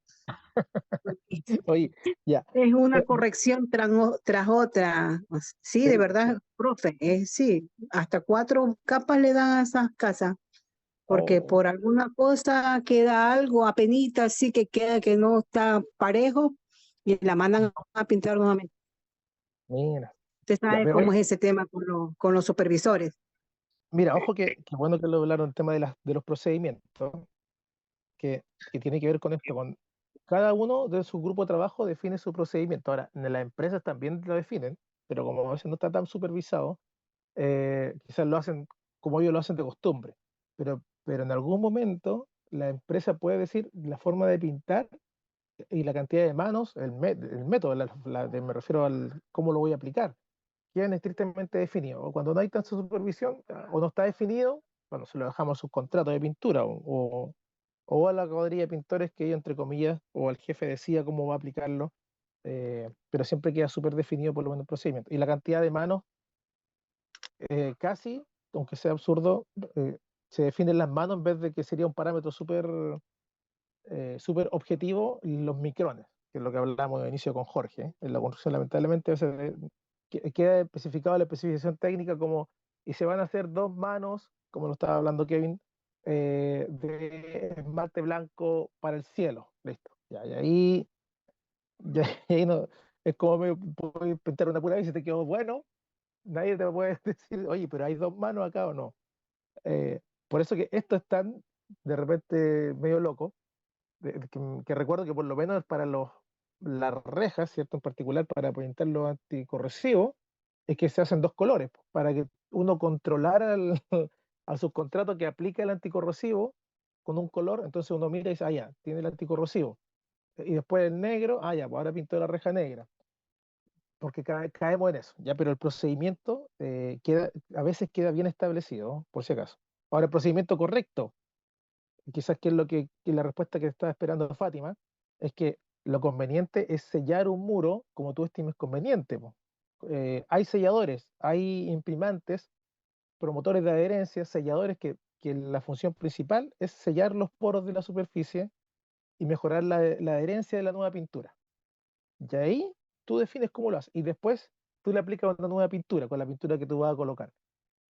Oye, ya. es una eh, corrección tras otra. Sí, de sí, verdad, profe, sí, hasta 4 capas le dan a esas casas, porque oh, por alguna cosa queda algo, apenita, así que queda que no está parejo y la mandan a pintar nuevamente. mira, Usted ya, sabe pero, cómo es ese tema con los supervisores. mira, ojo que bueno que lo hablaron el tema de los procedimientos, que tiene que ver con esto, con cada uno de su grupo de trabajo define su procedimiento. Ahora, en las empresas también lo definen, pero como a veces no está tan supervisado, quizás lo hacen como ellos lo hacen de costumbre, pero en algún momento la empresa puede decir la forma de pintar y la cantidad de manos, el método, me refiero al cómo lo voy a aplicar, quedan estrictamente definidos. O cuando no hay tanta supervisión, o no está definido, bueno, se lo dejamos a sus contratos de pintura, o a la cuadrilla de pintores que ellos, entre comillas, o al jefe decida cómo va a aplicarlo, pero siempre queda súper definido por lo menos el procedimiento. Y la cantidad de manos, casi, aunque sea absurdo, se definen las manos en vez de que sería un parámetro súper objetivo, los micrones, que es lo que hablábamos de inicio con Jorge. En la construcción, lamentablemente, a veces queda especificado en la especificación técnica como, y se van a hacer 2 manos, como lo estaba hablando Kevin, de esmalte blanco para el cielo. Listo. Ya, y ahí, ya, y ahí no, es como puedes pintar una pura vez y te quedó bueno, nadie te puede decir, oye, pero hay 2 manos acá o no. Por eso que esto es tan, de repente, medio loco, que recuerdo que por lo menos para las rejas, ¿cierto? En particular para pintar los anticorrosivos, es que se hacen 2 colores, para que uno controlara al subcontrato que aplica el anticorrosivo con un color, entonces uno mira y dice, ah, ya, tiene el anticorrosivo. Y después el negro, ah, ya, pues ahora pinto la reja negra, porque caemos en eso, ya, pero el procedimiento a veces queda bien establecido, ¿no? Por si acaso. Ahora, el procedimiento correcto, quizás que es que la respuesta que estaba esperando Fátima, es que lo conveniente es sellar un muro como tú estimes conveniente, po. Hay selladores, hay imprimantes, promotores de adherencia, selladores que la función principal es sellar los poros de la superficie y mejorar la adherencia de la nueva pintura. Y ahí tú defines cómo lo haces. Y después tú le aplicas una nueva pintura con la pintura que tú vas a colocar.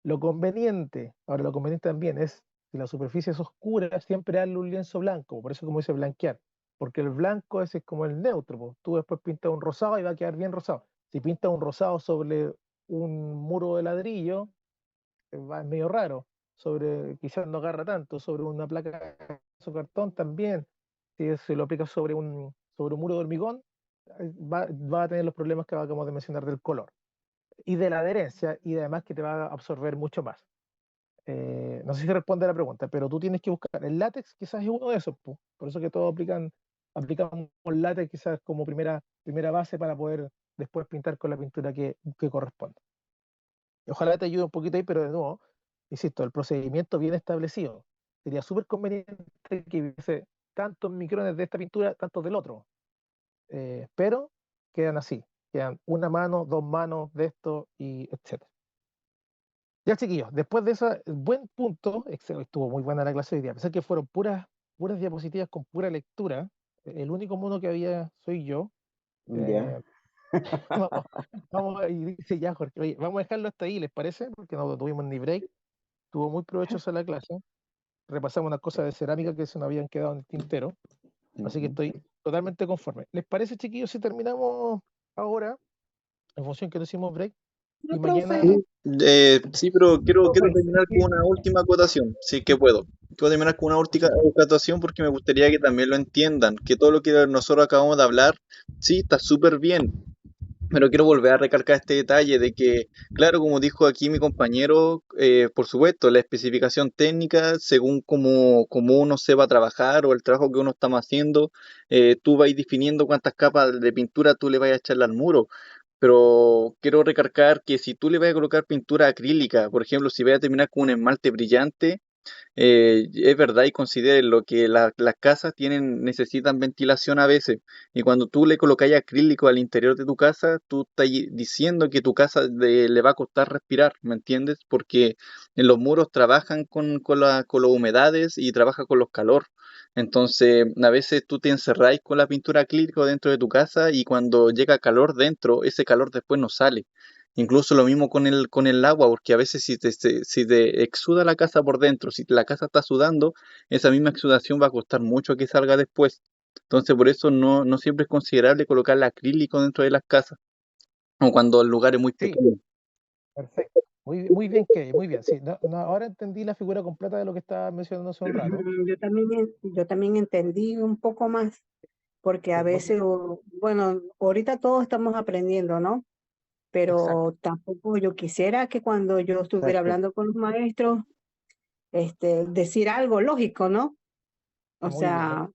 Ahora lo conveniente también es, si la superficie es oscura, siempre darle un lienzo blanco, por eso como dice blanquear, porque el blanco ese es como el neutro, pues. Tú después pintas un rosado y va a quedar bien rosado. Si pintas un rosado sobre un muro de ladrillo, va medio raro, quizás no agarra tanto, sobre una placa de cartón también, si se lo aplicas sobre un muro de hormigón, va a tener los problemas que acabamos de mencionar del color y de la adherencia, y además que te va a absorber mucho más. No sé si responde a la pregunta, pero tú tienes que buscar el látex, quizás es uno de esos, po. Por eso que todos aplicamos látex quizás como primera base para poder después pintar con la pintura que corresponde. Ojalá te ayude un poquito ahí, pero de nuevo, insisto, el procedimiento bien establecido. Sería súper conveniente que hubiese tantos micrones de esta pintura, tantos del otro, pero quedan así, quedan una mano, 2 manos de esto, y etcétera. Ya, chiquillos, después de ese buen punto, estuvo muy buena la clase hoy día, a pesar que fueron puras diapositivas con pura lectura, el único mono que había soy yo. Ya. Y dice ya, Jorge, oye, vamos a dejarlo hasta ahí, ¿les parece? Porque no tuvimos ni break, estuvo muy provechosa la clase, repasamos unas cosas de cerámica que se nos habían quedado en el tintero, así que estoy totalmente conforme. ¿Les parece, chiquillos, si terminamos ahora, en función que no hicimos break, y No, mañana... profe, Sí, pero quiero profe, terminar con una última acotación, si es que puedo. Quiero terminar con una última acotación porque me gustaría que también lo entiendan, que todo lo que nosotros acabamos de hablar, sí, está súper bien, pero quiero volver a recalcar este detalle de que, claro, como dijo aquí mi compañero, por supuesto, la especificación técnica, según cómo uno se va a trabajar o el trabajo que uno está haciendo, tú vas definiendo cuántas capas de pintura tú le vas a echarle al muro. Pero quiero recalcar que si tú le vas a colocar pintura acrílica, por ejemplo, si vas a terminar con un esmalte brillante, es verdad y consideren lo que las casas necesitan ventilación a veces. Y cuando tú le colocas acrílico al interior de tu casa, tú estás diciendo que tu casa le va a costar respirar, ¿me entiendes? Porque en los muros trabajan con las humedades y trabajan con los calor. Entonces, a veces tú te encerráis con la pintura acrílico dentro de tu casa y cuando llega calor dentro, ese calor después no sale. Incluso lo mismo con el agua, porque a veces si te exuda la casa por dentro, si la casa está sudando, esa misma exudación va a costar mucho que salga después. Entonces, por eso no siempre es considerable colocar el acrílico dentro de las casas, o cuando el lugar es muy Sí, pequeño. perfecto. Muy bien, Kevin, muy bien. Sí, ahora entendí la figura completa de lo que estaba mencionando hace un rato. yo también entendí un poco más, porque a Sí, veces, bueno, ahorita todos estamos aprendiendo, ¿no? exacto, Pero tampoco yo quisiera que cuando yo estuviera Exacto. hablando con los maestros, decir algo lógico, ¿no? O muy bien. sea,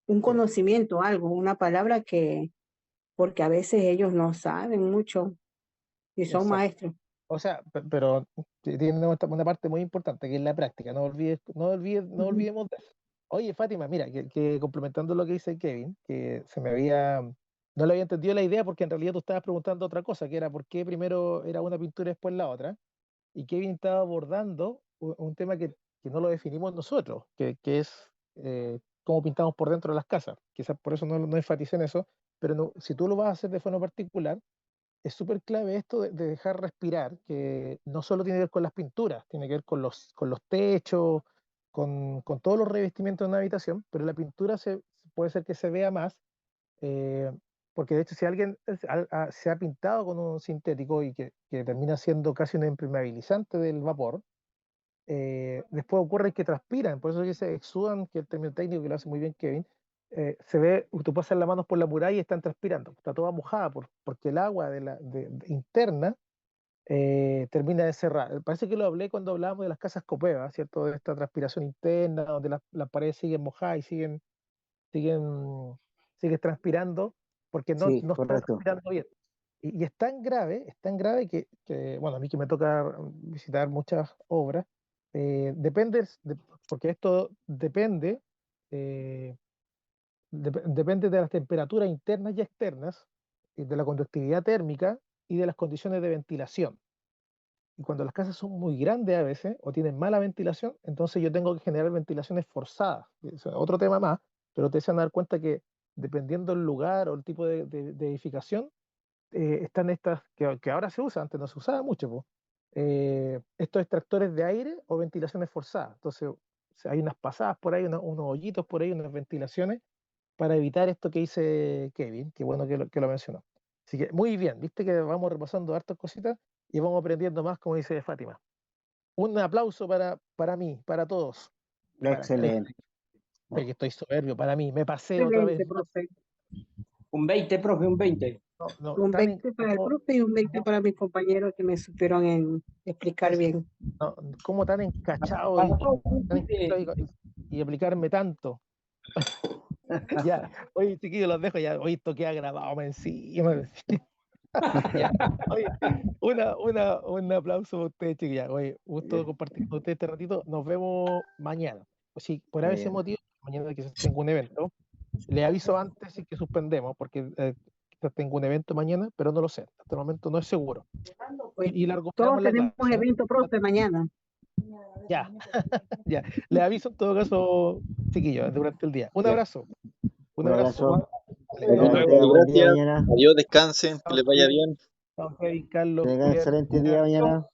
un Sí, conocimiento, algo, una palabra porque a veces ellos no saben mucho. y son Exacto. maestros. O sea, pero tiene una parte muy importante que es la práctica. No Ujú. olvidemos de eso. Oye, Fátima, mira, que complementando lo que dice Kevin, que no le había entendido la idea porque en realidad tú estabas preguntando otra cosa, que era por qué primero era una pintura y después la otra. Y Kevin estaba abordando un tema que no lo definimos nosotros, que es cómo pintamos por dentro de las casas. Quizás por eso no enfaticé en eso, pero si tú lo vas a hacer de forma particular, es súper clave esto de dejar respirar, que no solo tiene que ver con las pinturas, tiene que ver con los techos, con todos los revestimientos de una habitación, pero la pintura puede ser que se vea más, eh, porque de hecho si alguien se ha pintado con un sintético y que termina siendo casi un impermeabilizante del vapor, después ocurre que transpiran, por eso que se exudan, que el término técnico que lo hace muy bien Kevin, se ve, tú pasas las manos por la muralla y están transpirando, está toda mojada porque el agua interna termina de cerrar. Parece que lo hablé cuando hablábamos de las casas Copeva, ¿cierto? De esta transpiración interna, donde las paredes siguen mojadas y siguen, siguen transpirando, porque Sí, no está correcto. transpirando bien. Y es tan grave bueno, a mí que me toca visitar muchas obras, porque esto eh, depende de las temperaturas internas y externas, de la conductividad térmica y de las condiciones de ventilación. Y cuando las casas son muy grandes a veces o tienen mala ventilación, entonces yo tengo que generar ventilaciones forzadas. Es otro tema más, pero te van a dar cuenta que dependiendo del lugar o el tipo de edificación, están estas que ahora se usan, antes no se usaba mucho, po, estos extractores de aire o ventilaciones forzadas. Entonces, hay unas pasadas por ahí, unos hoyitos por ahí, unas ventilaciones para evitar esto que dice Kevin, que bueno que lo mencionó. Así que muy bien, viste que vamos repasando hartas cositas y vamos aprendiendo más, como dice Fátima. Un aplauso para mí, para todos. Excelente. Oye, que estoy soberbio, para mí, me pasé otra vez. Excelente, profe. Un 20, profe, un 20. Un 20 para el profe y un 20 para mis compañeros que me supieron explicar bien. ¿Cómo tan encachado y aplicarme tanto? Ya, oye, chiquillos, los dejo ya. Oye, esto queda grabado más encima. Ya. Oye, un aplauso para ustedes, chiquillos. Oye, gusto compartir con ustedes este ratito. Nos vemos mañana. Pues sí, por ese motivo, mañana quizás tengo un evento. Le aviso antes si que suspendemos, porque quizás tengo un evento mañana, pero no lo sé. Hasta el momento no es seguro. Pues, Y largo todos la tenemos clase. evento, profe, mañana. Ya, ya. Le aviso en todo caso, chiquillos, durante el día. Un Ya. abrazo. Un Un abrazo. abrazo. Vale, Nos Nos vemos, vemos. Buen día gracias. mañana. Adiós, descansen, que les vaya bien. Chao, Kevin, Carlos, Tenga Julián. excelente día mañana.